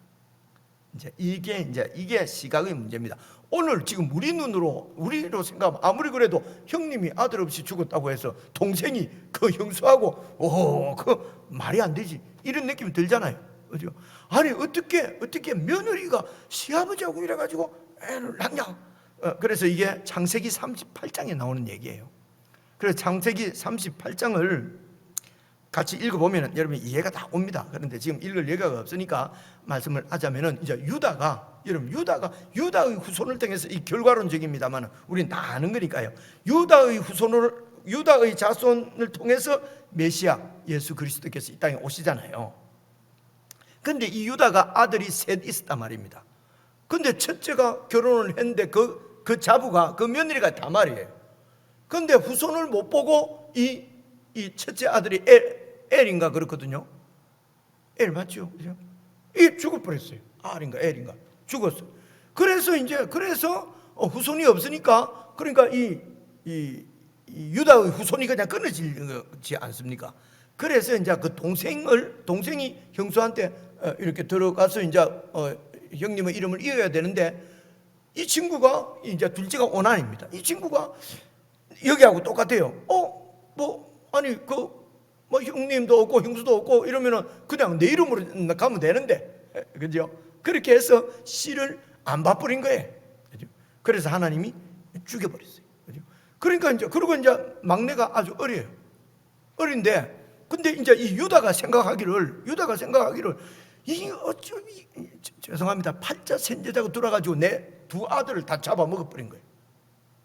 이게 시각의 문제입니다. 오늘 지금 우리로 생각하면 아무리 그래도 형님이 아들 없이 죽었다고 해서 동생이 그 형수하고 그 말이 안 되지 이런 느낌이 들잖아요. 그죠? 아니 어떻게 며느리가 시아버지하고 이래가지고 애를 낳냐? 그래서 이게 창세기 38장에 나오는 얘기예요. 그래서 창세기 38장을 같이 읽어보면 여러분 이해가 다 옵니다. 그런데 지금 읽을 여가가 없으니까 말씀을 하자면은 이제 유다의 후손을 통해서 이 결과론적입니다만 우리는 다 아는 거니까요. 유다의 자손을 통해서 메시아 예수 그리스도께서 이 땅에 오시잖아요. 근데 이 유다가 아들이 셋 있었단 말입니다. 근데 첫째가 결혼을 했는데 그 자부가 그 며느리가 다말이에요. 근데 후손을 못 보고 이 첫째 아들이 엘인가 그렇거든요. 엘 맞죠? 이 죽어버렸어요. 알인가 엘인가 죽었어요. 그래서 후손이 없으니까 그러니까 이 유다의 후손이 그냥 끊어지지 않습니까? 그래서 이제 그 동생이 형수한테 이렇게 들어가서 이제 형님의 이름을 이어야 되는데 이 친구가 이제 둘째가 오난입니다. 이 친구가 여기하고 똑같아요. 형님도 없고 형수도 없고 이러면은 그냥 내 이름으로 가면 되는데, 그죠? 그렇게 해서 씨를 안 봐버린 거예요. 그죠? 그래서 하나님이 죽여버렸어요. 그죠? 그러니까 그리고 이제 막내가 아주 어려요. 어린데, 근데 이제 이 유다가 생각하기를 죄송합니다. 팔자 sen제자가 돌아가지고 내 두 아들을 다 잡아먹어버린 거예요.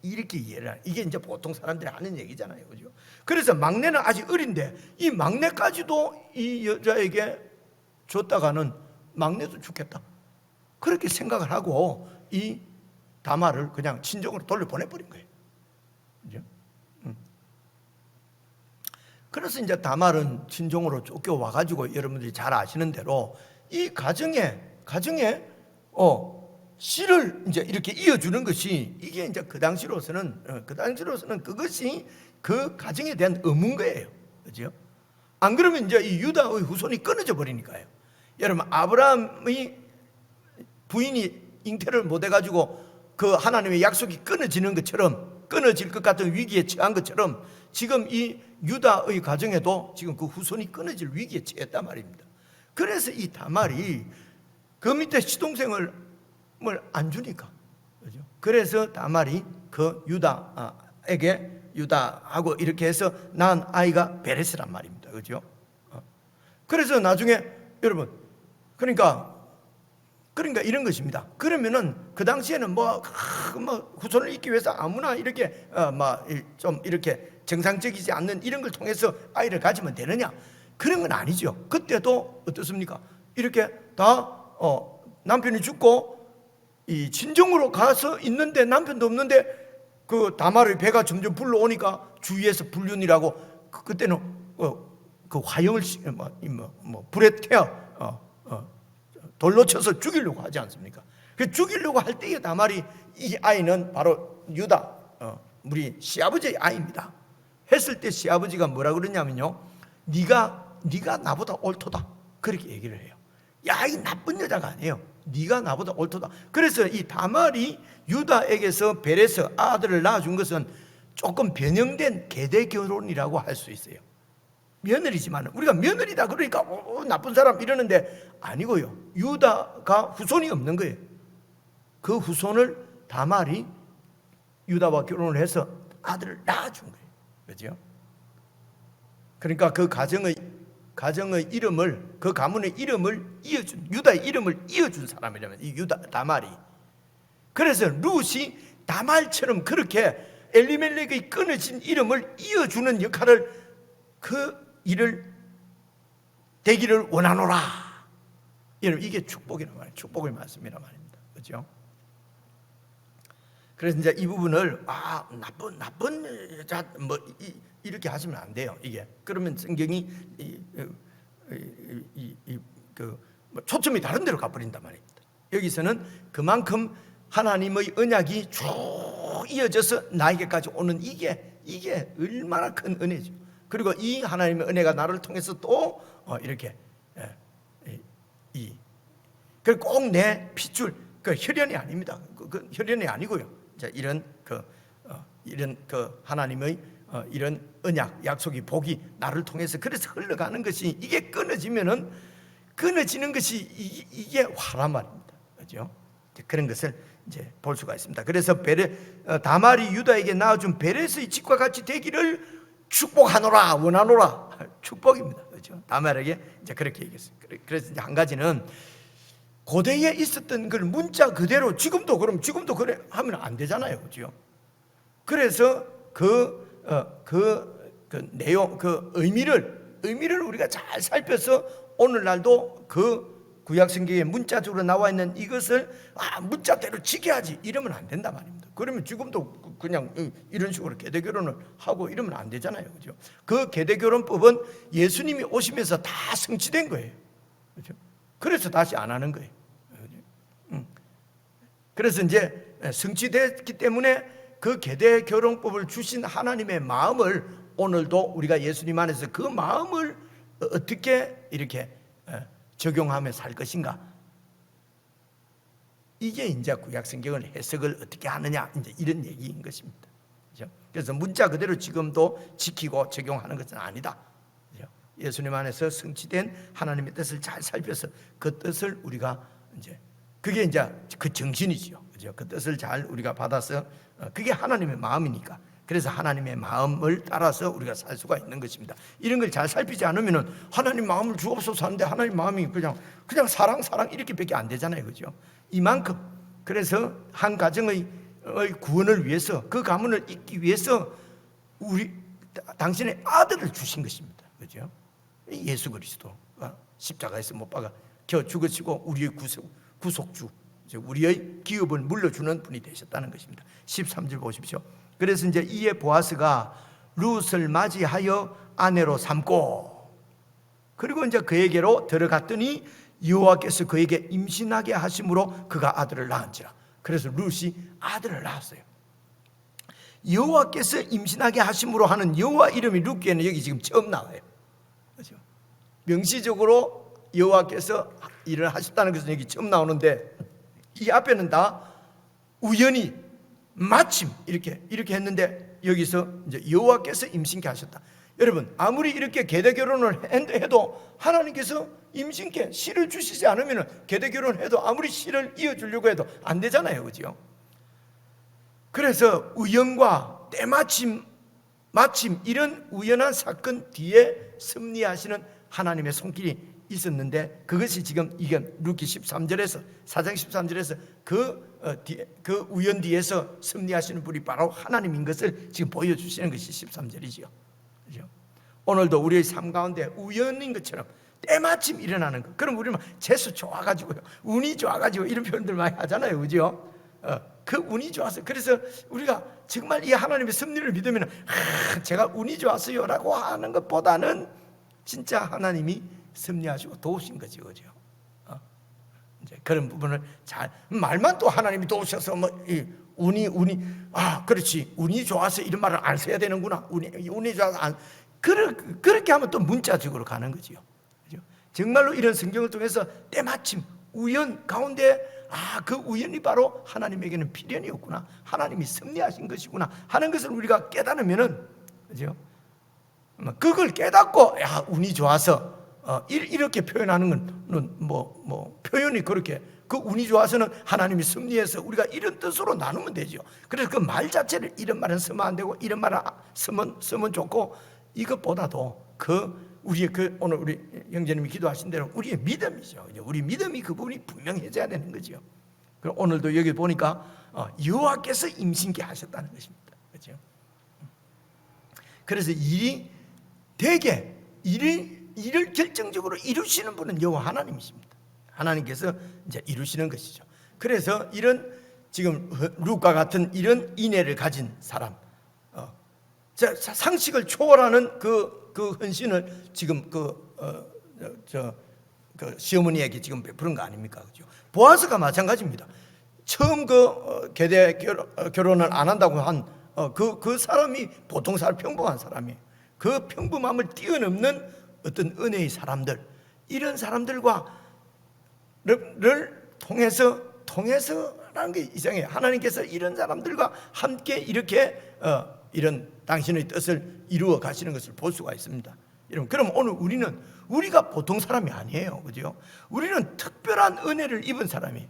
이렇게 이해를 이게 이제 보통 사람들이 하는 얘기잖아요. 그죠? 그래서 막내는 아직 어린데 이 막내까지도 이 여자에게 줬다가는 막내도 죽겠다. 그렇게 생각을 하고 이 다말을 그냥 친정으로 돌려보내버린 거예요. 그죠? 그래서 이제 다말은 친정으로 쫓겨와가지고 여러분들이 잘 아시는 대로 이 가정에 씨를 이제 이렇게 이어주는 것이 이게 이제 그 당시로서는 그것이 그 가정에 대한 의무인 거예요. 그죠? 안 그러면 이제 이 유다의 후손이 끊어져 버리니까요. 여러분 아브라함의 부인이 잉태를 못 해가지고 그 하나님의 약속이 끊어질 것 같은 위기에 처한 것처럼 지금 이 유다의 가정에도 지금 그 후손이 끊어질 위기에 처했단 말입니다. 그래서 이 다말이 그 밑에 시동생을 안 주니까, 그죠? 그래서 다말이 그 유다하고 이렇게 해서 낳은 아이가 베레스란 말입니다. 그죠? 그래서 나중에 여러분, 그러니까 이런 것입니다. 그러면은 그 당시에는 후손을 잇기 위해서 아무나 이렇게 좀 이렇게 정상적이지 않는 이런 걸 통해서 아이를 가지면 되느냐? 그런 건 아니죠. 그때도 어떻습니까? 이렇게 다 남편이 죽고 이 친정으로 가서 있는데 남편도 없는데 그 다말의 배가 점점 불러오니까 주위에서 불륜이라고 그때는 그 화형을 불에 태워 돌로 쳐서 죽이려고 하지 않습니까? 그 죽이려고 할 때에 다말이 이 아이는 바로 유다 우리 시아버지의 아이입니다. 했을 때 시아버지가 뭐라 그러냐면요, 네가 나보다 옳도다 그렇게 얘기를 해요. 야, 이 나쁜 여자가 아니에요. 네가 나보다 옳도다. 그래서 이 다말이 유다에게서 베레스 아들을 낳아준 것은 조금 변형된 계대 결혼이라고 할 수 있어요. 며느리지만 우리가 며느리다 그러니까 나쁜 사람 이러는데 아니고요. 유다가 후손이 없는 거예요. 그 후손을 다말이 유다와 결혼을 해서 아들을 낳아준 거예요. 그렇죠? 그러니까 그 가정의 이름을, 그 가문의 이름을 이어준, 유다의 이름을 이어준 사람이라면 이 다말이. 그래서 룻이 다말처럼 그렇게 엘리멜렉의 끊어진 이름을 이어주는 역할을, 그 일을 되기를 원하노라. 여러분, 이게 축복이란 말이에요. 축복의 말씀이란 말입니다. 그렇죠? 그래서 이제 이 부분을 나쁜 여자 뭐 이렇게 하시면 안 돼요. 이게 그러면 성경이 뭐 초점이 다른 데로 가버린단 말입니다. 여기서는 그만큼 하나님의 언약이 쭉 이어져서 나에게까지 오는 이게 얼마나 큰 은혜죠. 그리고 이 하나님의 은혜가 나를 통해서 또 이렇게 그리고 꼭 내 핏줄 그 혈연이 아닙니다. 그 혈연이 아니고요. 자, 이런 하나님의 이런 언약, 약속이, 복이 나를 통해서 그래서 흘러가는 것이 이게 끊어지면은 끊어지는 것이 이게 화란 말입니다. 그렇죠? 그런 것을 이제 볼 수가 있습니다. 그래서 다말이 유다에게 낳아준 베레스의 집과 같이 되기를 축복하노라, 원하노라. 축복입니다. 그렇죠? 다말에게 이제 그렇게 얘기했어요. 그래서 이제 한 가지는 고대에 있었던 걸 문자 그대로 지금도 그래 하면 안 되잖아요. 그렇죠? 그래서 그 내용, 그 의미를 우리가 잘 살펴서 오늘날도 그 구약 성경에 문자적으로 나와 있는 이것을 문자대로 지켜야지 이러면 안 된단 말입니다. 그러면 지금도 그냥 이런 식으로 계대결혼을 하고 이러면 안 되잖아요. 그죠? 그 계대결혼법은 예수님이 오시면서 다 성취된 거예요. 그죠? 그래서 다시 안 하는 거예요. 그래서 이제 성취됐기 때문에 그 계대결혼법을 주신 하나님의 마음을 오늘도 우리가 예수님 안에서 그 마음을 어떻게 이렇게 적용하며 살 것인가, 이게 이제 구약 성경을 해석을 어떻게 하느냐, 이제 이런 얘기인 것입니다. 그렇죠? 그래서 문자 그대로 지금도 지키고 적용하는 것은 아니다. 그렇죠? 예수님 안에서 성취된 하나님의 뜻을 잘 살펴서 그 뜻을 우리가 이제 그게 이제 그 정신이지요. 그렇죠? 그 뜻을 잘 우리가 받아서 그게 하나님의 마음이니까. 그래서 하나님의 마음을 따라서 우리가 살 수가 있는 것입니다. 이런 걸 잘 살피지 않으면은 하나님 마음을 주옵소서 하는데 하나님 마음이 그냥 사랑 이렇게밖에 안 되잖아요. 그죠? 이만큼. 그래서 한 가정의 구원을 위해서, 그 가문을 잇기 위해서 당신의 아들을 주신 것입니다. 그죠? 예수 그리스도가 십자가에서 못 박아 죽으시고 우리의 구속주, 우리의 기업을 물려주는 분이 되셨다는 것입니다. 13절 보십시오. 그래서 이제 이에 보아스가 룻을 맞이하여 아내로 삼고, 그리고 이제 그에게로 들어갔더니 여호와께서 그에게 임신하게 하심으로 그가 아들을 낳은지라. 그래서 룻이 아들을 낳았어요. 여호와께서 임신하게 하심으로 하는 여호와 이름이 룻기에는 여기 지금 처음 나와요. 그렇죠? 명시적으로 여호와께서 일을 하셨다는 것은 여기 처음 나오는데, 이 앞에는 다 우연히 마침 이렇게 했는데 여기서 이제 여호와께서 임신케 하셨다. 여러분, 아무리 이렇게 계대 결혼을 해도 하나님께서 임신케 씨를 주시지 않으면 계대 결혼해도 아무리 씨를 이어주려고 해도 안 되잖아요. 그죠? 그래서 우연과 때마침 이런 우연한 사건 뒤에 섭리하시는 하나님의 손길이 있었는데, 그것이 지금 이게 룻기 13절에서 4장 13절에서 그 우연 뒤에서 섭리하시는 분이 바로 하나님인 것을 지금 보여주시는 것이 13절이죠. 그렇죠? 오늘도 우리의 삶 가운데 우연인 것처럼 때마침 일어나는 것. 그럼 우리는 재수 좋아가지고요, 운이 좋아가지고 이런 표현들 많이 하잖아요. 그죠? 그 운이 좋아서, 그래서 우리가 정말 이 하나님의 섭리를 믿으면 제가 운이 좋았어요 라고 하는 것보다는 진짜 하나님이 섭리하시고 도우신 거죠. 그죠? 이제 그런 부분을 잘, 말만 또 하나님이 도우셔서 운이 그렇지, 운이 좋아서 이런 말을 안 써야 되는구나, 운이 좋아서 그렇게 하면 또 문자적으로 가는 거죠. 그죠? 정말로 이런 성경을 통해서 때마침 우연 가운데 그 우연이 바로 하나님에게는 필연이었구나, 하나님이 섭리하신 것이구나 하는 것을 우리가 깨달으면은, 그죠? 그걸 깨닫고 운이 좋아서 이렇게 표현하는 건 표현이 그렇게, 그 운이 좋아서는 하나님이 섭리해서 우리가 이런 뜻으로 나누면 되죠. 그래서 그 말 자체를 이런 말은 쓰면 안 되고 이런 말은 쓰면 좋고, 이것보다도 우리의 오늘 우리 형제님이 기도하신 대로 우리의 믿음이죠. 우리 믿음이 그 부분이 분명해져야 되는 거죠. 그럼 오늘도 여기 보니까 여호와께서 임신케 하셨다는 것입니다. 그렇죠? 그래서 일이 되게 일을 결정적으로 이루시는 분은 여호와 하나님이십니다. 하나님께서 이제 이루시는 것이죠. 그래서 이런 지금 룻과 같은 이런 인애를 가진 사람, 상식을 초월하는 그 헌신을 지금 그 시어머니에게 지금 베푸는 거 아닙니까? 그죠? 보아스가 마찬가지입니다. 처음 계대 결혼을 안 한다고 한 그 사람이 보통 사람, 평범한 사람이에요. 그 평범함을 뛰어넘는 어떤 은혜의 사람들, 이런 사람들과 를 통해서라는 게 이상해요. 하나님께서 이런 사람들과 함께 이렇게 이런 당신의 뜻을 이루어 가시는 것을 볼 수가 있습니다. 여러분, 그럼 오늘 우리가 보통 사람이 아니에요, 그죠? 우리는 특별한 은혜를 입은 사람이에요.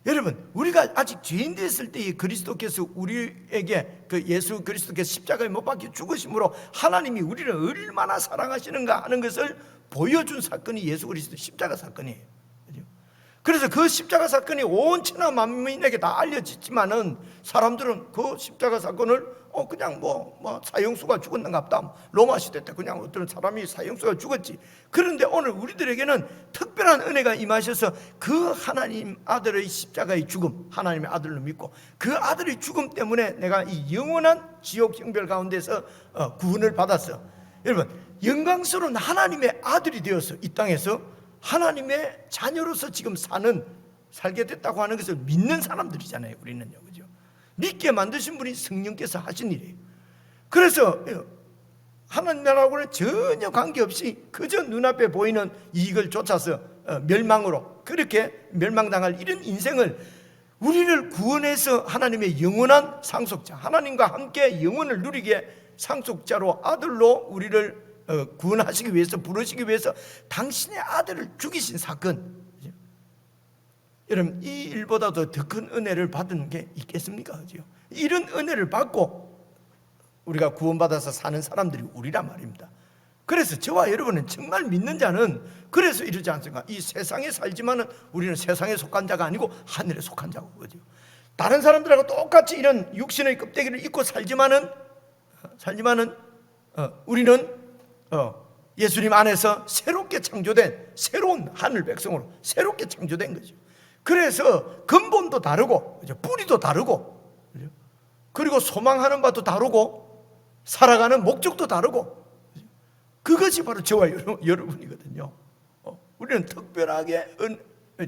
여러분, 우리가 아직 죄인 됐을 때에 그리스도께서 우리에게 예수 그리스도께서 십자가에 못 박혀 죽으심으로 하나님이 우리를 얼마나 사랑하시는가 하는 것을 보여준 사건이 예수 그리스도 십자가 사건이에요. 그래서 그 십자가 사건이 온 천하 만민에게 다 알려졌지만은 사람들은 그 십자가 사건을 그냥 사형수가 죽었는갑다, 로마 시대 때 그냥 어떤 사람이 사형수가 죽었지. 그런데 오늘 우리들에게는 특별한 은혜가 임하셔서 그 하나님 아들의 십자가의 죽음, 하나님의 아들로 믿고 그 아들의 죽음 때문에 내가 이 영원한 지옥 형벌 가운데서 구원을 받았어. 여러분, 영광스러운 하나님의 아들이 되어서 이 땅에서 하나님의 자녀로서 지금 살게 됐다고 하는 것을 믿는 사람들이잖아요, 우리는요, 그죠? 믿게 만드신 분이 성령께서 하신 일이에요. 그래서 하나님 나라하고는 전혀 관계없이 그저 눈앞에 보이는 이익을 쫓아서 멸망으로 그렇게 멸망당할 이런 인생을, 우리를 구원해서 하나님의 영원한 상속자, 하나님과 함께 영원을 누리게 상속자로 아들로 우리를 구원하시기 위해서, 부르시기 위해서 당신의 아들을 죽이신 사건, 여러분, 이 일보다도 더 큰 은혜를 받은 게 있겠습니까? 그죠? 이런 은혜를 받고 우리가 구원받아서 사는 사람들이 우리란 말입니다. 그래서 저와 여러분은 정말 믿는 자는 그래서 이러지 않습니까? 이 세상에 살지만은 우리는 세상에 속한 자가 아니고 하늘에 속한 자고, 그죠? 다른 사람들하고 똑같이 이런 육신의 껍데기를 입고 살지만은 우리는 예수님 안에서 새롭게 창조된 새로운 하늘 백성으로 새롭게 창조된 거죠. 그래서 근본도 다르고 뿌리도 다르고, 그리고 소망하는 바도 다르고 살아가는 목적도 다르고, 그것이 바로 저와 여러분이거든요. 우리는 특별하게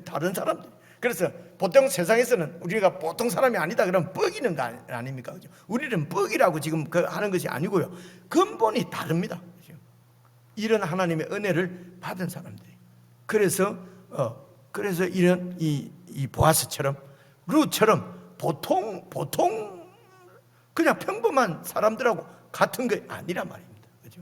다른 사람들. 그래서 보통 세상에서는 우리가 보통 사람이 아니다 그러면 뻑이는 거 아닙니까? 그죠? 우리는 뻑이라고 지금 하는 것이 아니고요, 근본이 다릅니다. 그죠? 이런 하나님의 은혜를 받은 사람들이. 그래서 이런 이 보아스처럼 룻처럼 보통 그냥 평범한 사람들하고 같은 게 아니란 말입니다. 그죠?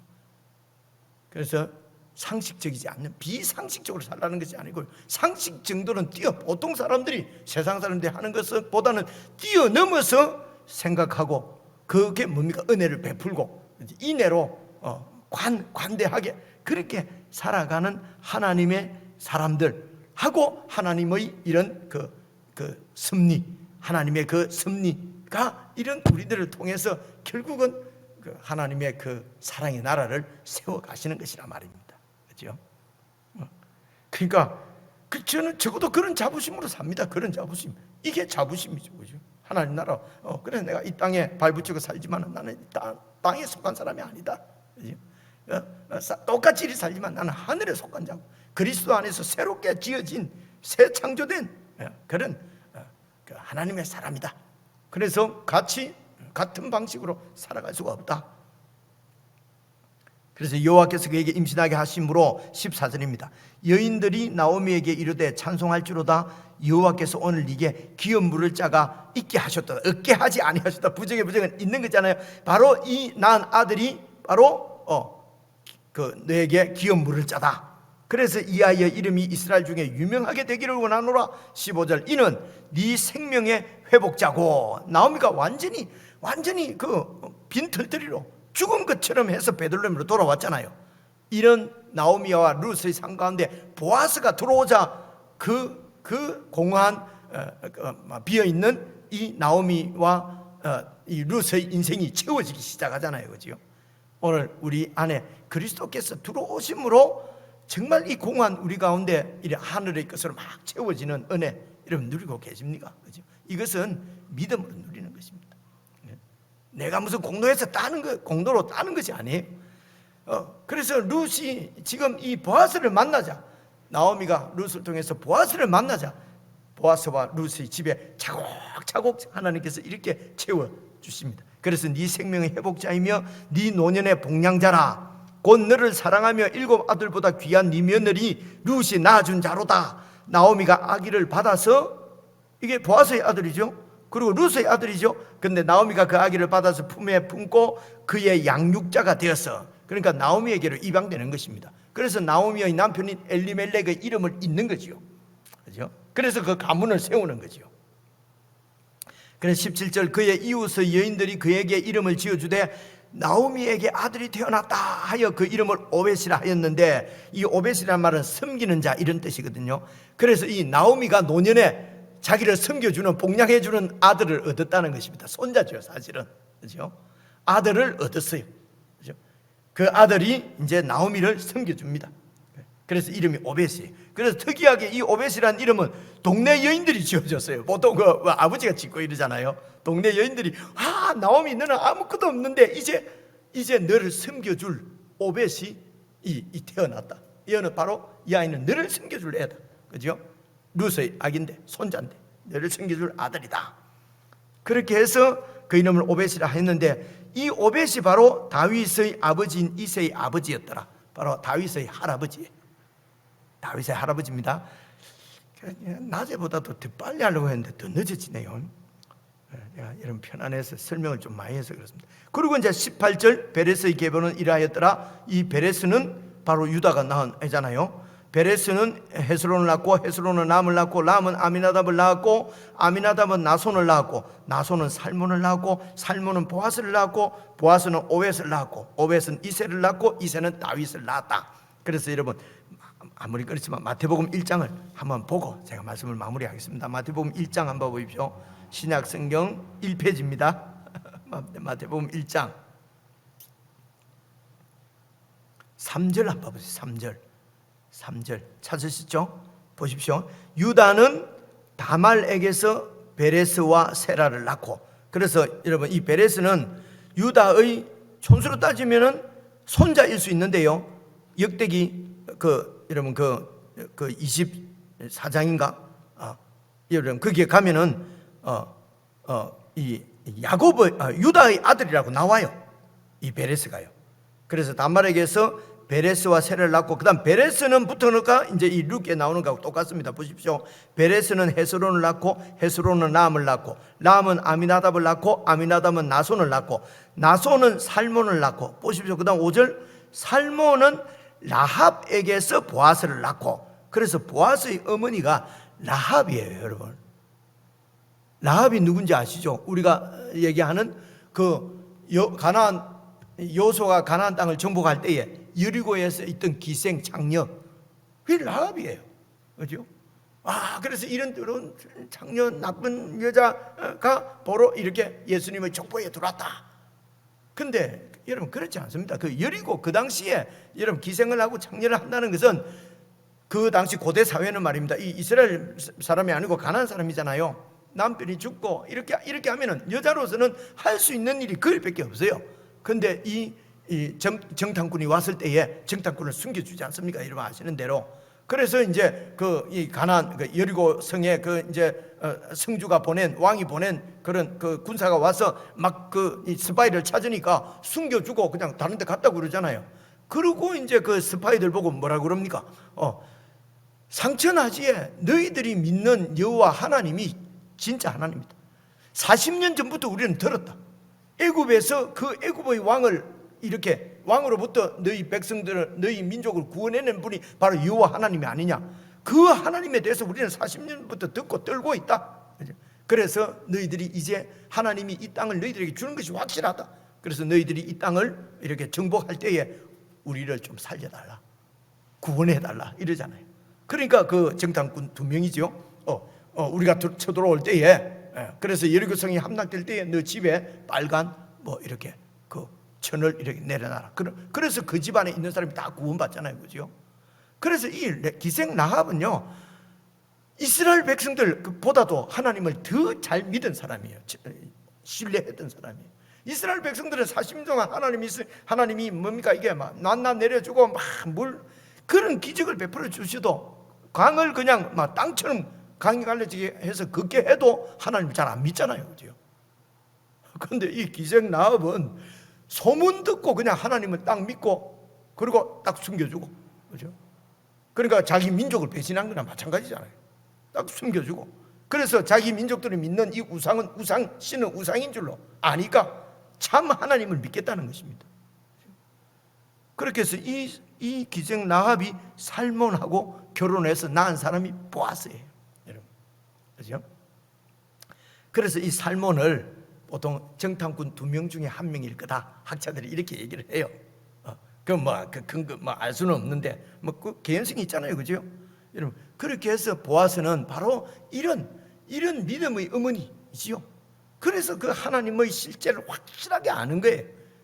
그래서 상식적이지 않는, 비상식적으로 살라는 것이 아니고 상식 정도는 보통 사람들이, 세상 사람들이 하는 것보다는 뛰어넘어서 생각하고, 그게 뭡니까? 은혜를 베풀고 인애로 관대하게 그렇게 살아가는 하나님의 사람들하고 하나님의 이런 그 섭리, 하나님의 그 섭리가 이런 우리들을 통해서 결국은 그 하나님의 그 사랑의 나라를 세워 가시는 것이란 말입니다. 그렇죠? 그러니까 저는 적어도 그런 자부심으로 삽니다. 그런 자부심, 이게 자부심이죠, 그죠? 하나님 나라. 그래서 내가 이 땅에 발붙이고 살지만 나는 땅에 속한 사람이 아니다. 그죠? 똑같이 살지만 나는 하늘에 속한 자고 그리스도 안에서 새롭게 지어진 새 창조된 그런 하나님의 사람이다. 그래서 같은 방식으로 살아갈 수가 없다. 그래서 여호와께서 그에게 임신하게 하심으로 14절입니다. 여인들이 나오미에게 이르되 찬송할지로다, 여호와께서 오늘 네게 기업 물을 자가 있게 하셨다. 없게 하지 아니하셨다. 부정은 있는 거잖아요. 바로 이 낳은 아들이 바로 너에게 기업 물을 자다. 그래서 이 아이의 이름이 이스라엘 중에 유명하게 되기를 원하노라. 15절, 이는 네 생명의 회복자고. 나오미가 완전히 빈털터리로 죽은 것처럼 해서 베들레헴으로 돌아왔잖아요. 이런 나오미와 룻의 상 가운데 보아스가 들어오자 그 공허한 비어있는 이 나오미와 이 룻의 인생이 채워지기 시작하잖아요, 그죠? 오늘 우리 안에 그리스도께서 들어오심으로 정말 이 공허한 우리 가운데 이 하늘의 것으로 막 채워지는 은혜, 여러분 누리고 계십니까? 그죠? 이것은 믿음으로 누리는 것입니다. 내가 무슨 공로해서 따는 거, 공로로 따는 것이 아니에요. 그래서 룻이 지금 이 보아스를 만나자, 나오미가 룻을 통해서 보아스를 만나자, 보아스와 룻의 집에 차곡차곡 하나님께서 이렇게 채워 주십니다. 그래서 네 생명의 회복자이며 네 노년의 복량자라. 곧 너를 사랑하며 7 아들보다 귀한 네 며느리 룻이 낳아준 자로다. 나오미가 아기를 받아서, 이게 보아스의 아들이죠. 그리고 룻의 아들이죠. 근데 나오미가 그 아기를 받아서 품에 품고 그의 양육자가 되었어. 그러니까 나오미에게로 입양되는 것입니다. 그래서 나오미의 남편인 엘리멜렉의 이름을 잇는 거지요. 그죠? 그래서 그 가문을 세우는 거지요. 그래서 17절, 그의 이웃의 여인들이 그에게 이름을 지어주되 나오미에게 아들이 태어났다 하여 그 이름을 오벳이라 하였는데, 이 오벳이라는 말은 섬기는 자 이런 뜻이거든요. 그래서 이 나오미가 노년에 자기를 섬겨주는, 복양해주는 아들을 얻었다는 것입니다. 손자죠, 사실은. 그죠? 아들을 얻었어요. 그죠? 그 아들이 이제 나오미를 섬겨줍니다. 그래서 이름이 오벳이에요. 그래서 특이하게 이 오벳이라는 이름은 동네 여인들이 지어줬어요. 보통 그 아버지가 짓고 이러잖아요. 동네 여인들이, 나오미 너는 아무것도 없는데 이제 너를 섬겨줄 오벳이 태어났다. 이는 바로 이 아이는 너를 섬겨줄 애다. 그죠? 룻의 아기인데, 손자인데 너를 섬겨줄 아들이다. 그렇게 해서 그 이름을 오벳이라 했는데, 이 오벳이 바로 다윗의 아버지인 이새의 아버지였더라. 바로 다윗의 할아버지예요. 다윗의 할아버지입니다. 낮에보다도 더 빨리 하려고 했는데 더 늦어지네요. 내가 이런 편안해서 설명을 좀 많이 해서 그렇습니다. 그리고 이제 18절, 베레스의 계보는 이러하였더라. 이 베레스는 바로 유다가 낳은 애잖아요. 베레스는 헤스론을 낳고, 헤스론은 람을 낳고, 람은 아미나답을 낳았고, 아미나답은 나손을 낳았고, 나손은 살몬을 낳았고, 살몬은 보아스를 낳았고, 보아스는 오벳을 낳았고, 오벳은 이새를 낳고, 이새는 다윗을 낳았다. 그래서 여러분, 아무리 그렇지만 마태복음 1장을 한번 보고 제가 말씀을 마무리하겠습니다. 마태복음 1장 한번 보십시오. 신약 성경 1페이지입니다. 마태복음 1장 3절 한번 보세요. 3절 찾으시죠? 보십시오. 유다는 다말에게서 베레스와 세라를 낳고, 그래서 여러분 이 베레스는 유다의 촌수로 따지면은 손자일 수 있는데요. 역대기 여러분 그 24장인가? 여러분 거기에 가면은 이 유다의 아들이라고 나와요. 이 베레스가요. 그래서 다말에게서 베레스와 세를 낳고, 그다음 베레스는 붙어놓을까? 이제 이 룻에 나오는 거하고 똑같습니다. 보십시오. 베레스는 헤스론을 낳고, 헤스론은 람을 낳고, 람은 아미나답을 낳고, 아미나답은 나손을 낳고, 나손은 살몬을 낳고. 보십시오. 그다음 5절, 살몬은 라합에게서 보아스를 낳고. 그래서 보아스의 어머니가 라합이에요, 여러분. 라합이 누군지 아시죠? 우리가 얘기하는 가나안, 여호수아가 가나안 땅을 정복할 때에 여리고에서 있던 기생 장녀, 그게 라합이에요. 그죠? 그래서 이런 장녀, 나쁜 여자가 보러 이렇게 예수님의 족보에 들어왔다. 근데 여러분 그렇지 않습니다. 그 여리고 그 당시에 여러분 기생을 하고 장녀를 한다는 것은 그 당시 고대 사회는 말입니다. 이 이스라엘 사람이 아니고 가나안 사람이잖아요. 남편이 죽고 이렇게 하면은 여자로서는 할 수 있는 일이 그 일밖에 없어요. 근데 이 정탐꾼이 왔을 때에 정탐꾼을 숨겨주지 않습니까? 여러분 아시는 대로. 그래서 이제 이 가나안 여리고 성에 이제 성주가 왕이 보낸 그런 군사가 와서 막 이 스파이를 찾으니까 숨겨주고 그냥 다른 데 갔다고 그러잖아요. 그리고 이제 그 스파이들 보고 뭐라 그럽니까? 상처나지에 너희들이 믿는 여호와 하나님이 진짜 하나님이다. 40년 전부터 우리는 들었다. 애굽에서 그 애굽의 왕을 이렇게 왕으로부터 너희 백성들을, 너희 민족을 구원해낸 분이 바로 여호와 하나님이 아니냐. 그 하나님에 대해서 우리는 40년부터 듣고 떨고 있다. 그래서 너희들이 이제 하나님이 이 땅을 너희들에게 주는 것이 확실하다. 그래서 너희들이 이 땅을 이렇게 정복할 때에 우리를 좀 살려달라, 구원해달라 이러잖아요. 그러니까 그 정탐꾼 2명이죠. 우리가 쳐들어올 때에, 그래서 여리고 성이 함락될 때에 너 집에 빨간 이렇게 천을 이렇게 내려놔라. 그래서 그 집안에 있는 사람이 다 구원받잖아요, 그죠? 그래서 이 기생 라합은요, 이스라엘 백성들보다도 하나님을 더 잘 믿은 사람이에요. 신뢰했던 사람이에요. 이스라엘 백성들은 40년 동안 하나님이 뭡니까? 이게 막 만나 내려주고 막 물 그런 기적을 베풀어 주시도 강을 그냥 막 땅처럼 강이 갈라지게 해서 걷게 해도 하나님 잘 안 믿잖아요. 그죠? 그런데 이 기생 나합은 소문 듣고 그냥 하나님을 딱 믿고 그리고 딱 숨겨주고, 그죠? 그러니까 자기 민족을 배신한 거나 마찬가지잖아요. 딱 숨겨주고. 그래서 자기 민족들이 믿는 이 우상은 신은 우상인 줄로 아니까 참 하나님을 믿겠다는 것입니다. 그렇게 해서 이 기생 나합이 살몬하고 결혼해서 낳은 사람이 보아스예요, 여러분. 그죠? 그래서 이 살몬을 보통 정탐꾼 2명 중에 1명일 거다. 학자들이 이렇게 얘기를 해요. 그 근거 알 수는 없는데 그 개연성이 있잖아요, 그죠? 여러분, 그렇게 해서 보아스는 바로 이런 믿음의 어머니이지요. 그래서 그 하나님의 실제를 확실하게 아는 거예요.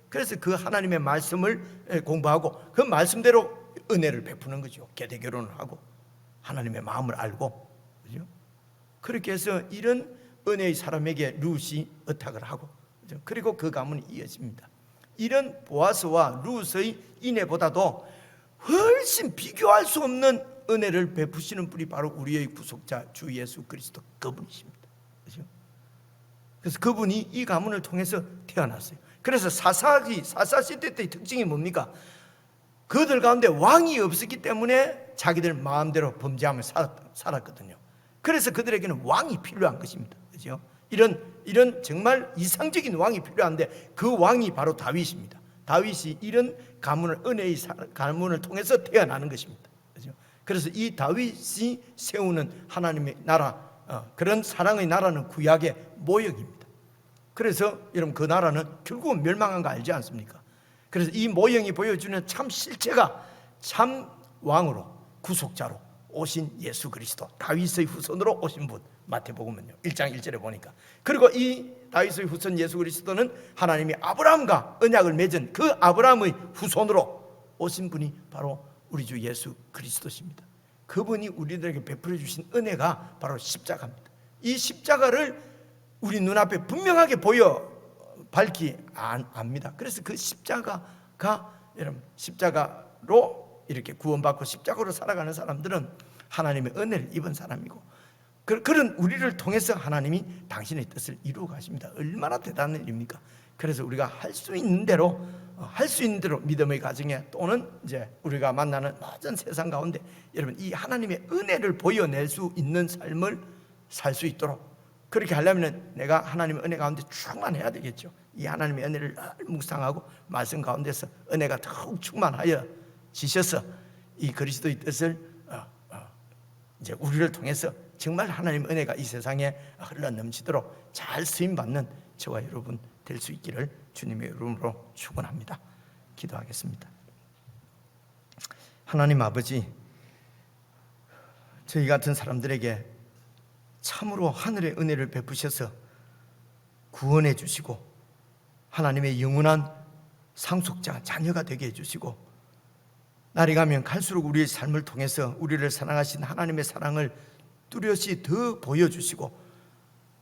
그래서 그 하나님의 말씀을 공부하고 그 말씀대로 은혜를 베푸는 거죠. 계대 결혼을 하고 하나님의 마음을 알고, 그죠? 그렇게 해서 이런 은혜의 사람에게 룻이 의탁을 하고, 그죠? 그리고 그 가문이 이어집니다. 이런 보아스와 룻의 인애보다도 훨씬 비교할 수 없는 은혜를 베푸시는 분이 바로 우리의 구속자 주 예수 그리스도 그분이십니다. 그렇죠? 그래서 그분이 이 가문을 통해서 태어났어요. 그래서 사사 시대 때의 특징이 뭡니까? 그들 가운데 왕이 없었기 때문에 자기들 마음대로 범죄하며 살았거든요. 그래서 그들에게는 왕이 필요한 것입니다. 그렇죠? 이런 정말 이상적인 왕이 필요한데 그 왕이 바로 다윗입니다. 다윗이 이런 은혜의 가문을 통해서 태어나는 것입니다. 그렇죠? 그래서 이 다윗이 세우는 하나님의 나라, 그런 사랑의 나라는 구약의 모형입니다. 그래서 여러분 그 나라는 결국은 멸망한 거 알지 않습니까? 그래서 이 모형이 보여주는 참 실체가 참 왕으로 구속자로 오신 예수 그리스도, 다윗의 후손으로 오신 분, 마태복음은요 1장 1절에 보니까. 그리고 이 다윗의 후손 예수 그리스도는 하나님이 아브라함과 언약을 맺은 그 아브라함의 후손으로 오신 분이 바로 우리 주 예수 그리스도십니다. 그분이 우리들에게 베풀어 주신 은혜가 바로 십자가입니다. 이 십자가를 우리 눈앞에 분명하게 보여 밝히 압니다. 그래서 그 십자가가 여러분 십자가로 이렇게 구원받고 십자가로 살아가는 사람들은 하나님의 은혜를 입은 사람이고, 그런 우리를 통해서 하나님이 당신의 뜻을 이루어 가십니다. 얼마나 대단한 일입니까? 그래서 우리가 할 수 있는 대로 믿음의 가정에 또는 이제 우리가 만나는 모든 세상 가운데 여러분 이 하나님의 은혜를 보여낼 수 있는 삶을 살 수 있도록, 그렇게 하려면 내가 하나님의 은혜 가운데 충만해야 되겠죠. 이 하나님의 은혜를 묵상하고 말씀 가운데서 은혜가 더욱 충만하여 지셔서 이 그리스도의 뜻을 이제 우리를 통해서 정말 하나님의 은혜가 이 세상에 흘러 넘치도록 잘 쓰임받는 저와 여러분 될 수 있기를 주님의 이름으로 축원합니다. 기도하겠습니다. 하나님 아버지, 저희 같은 사람들에게 참으로 하늘의 은혜를 베푸셔서 구원해 주시고 하나님의 영원한 상속자 자녀가 되게 해주시고, 날이 가면 갈수록 우리의 삶을 통해서 우리를 사랑하신 하나님의 사랑을 뚜렷이 더 보여주시고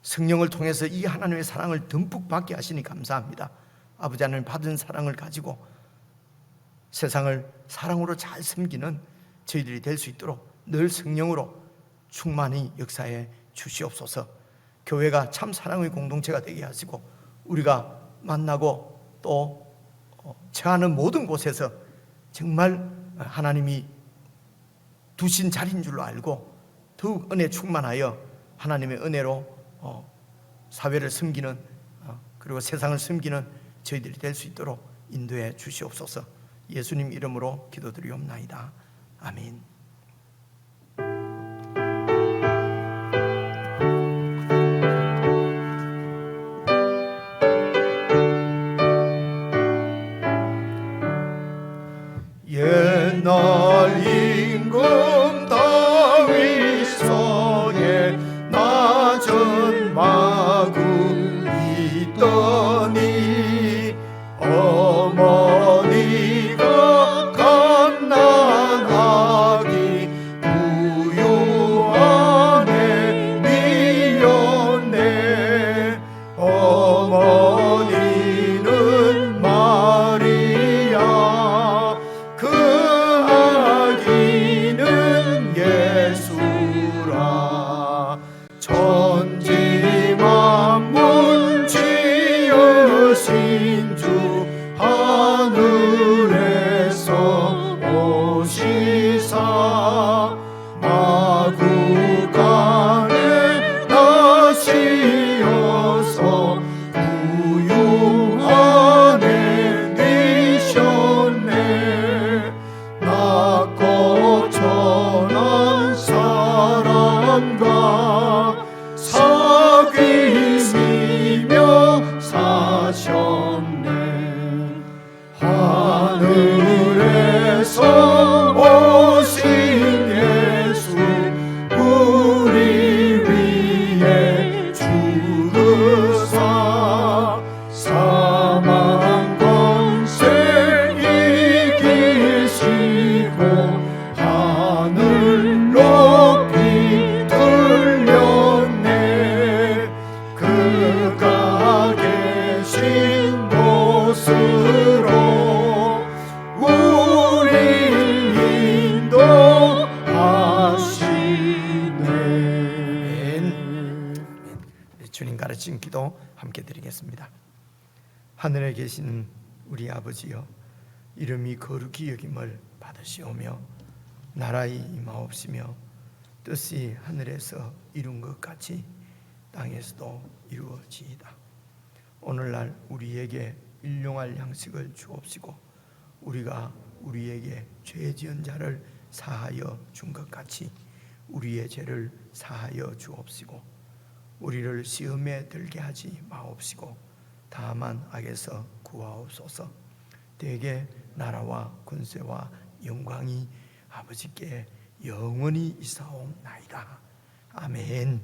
성령을 통해서 이 하나님의 사랑을 듬뿍 받게 하시니 감사합니다. 아버지 하나님 받은 사랑을 가지고 세상을 사랑으로 잘 섬기는 저희들이 될 수 있도록 늘 성령으로 충만히 역사해 주시옵소서. 교회가 참 사랑의 공동체가 되게 하시고 우리가 만나고 또 처하는 모든 곳에서 정말 하나님이 두신 자리인 줄로 알고 더욱 은혜 충만하여 하나님의 은혜로 사회를 섬기는 그리고 세상을 섬기는 저희들이 될 수 있도록 인도해 주시옵소서. 예수님 이름으로 기도드리옵나이다. 아멘. 옛날 임금 다윗 성에 낮은 마구 있더니 어머니가 갓난아기 부유한 천지 만물 지으신 주 하늘에서 오시사 마구간에 나시어서 구유 안에 계셨네. 낮고 천한 사람과 사귐이며 사셨네. 하늘에서 오신 예수 우리 위에 죽으사 사망 권세 이기시고 하늘 높이 들렸네. 그가 계신 곳으로 우리 인도하시네. 주님 가르친 기도 함께 드리겠습니다. 하늘에 계신 우리 아버지여, 이름이 거룩히 여김을 받으시오며 나라의 임하옵시며 뜻이 하늘에서 이룬 것 같이 땅에서도 이루어지이다. 오늘날 우리에게 일용할 양식을 주옵시고 우리가 우리에게 죄 지은 자를 사하여 준 것 같이 우리의 죄를 사하여 주옵시고 우리를 시험에 들게 하지 마옵시고 다만 악에서 구하옵소서. 대개 나라와 권세와 영광이 아버지께 영원히 있사옵나이다. 아멘.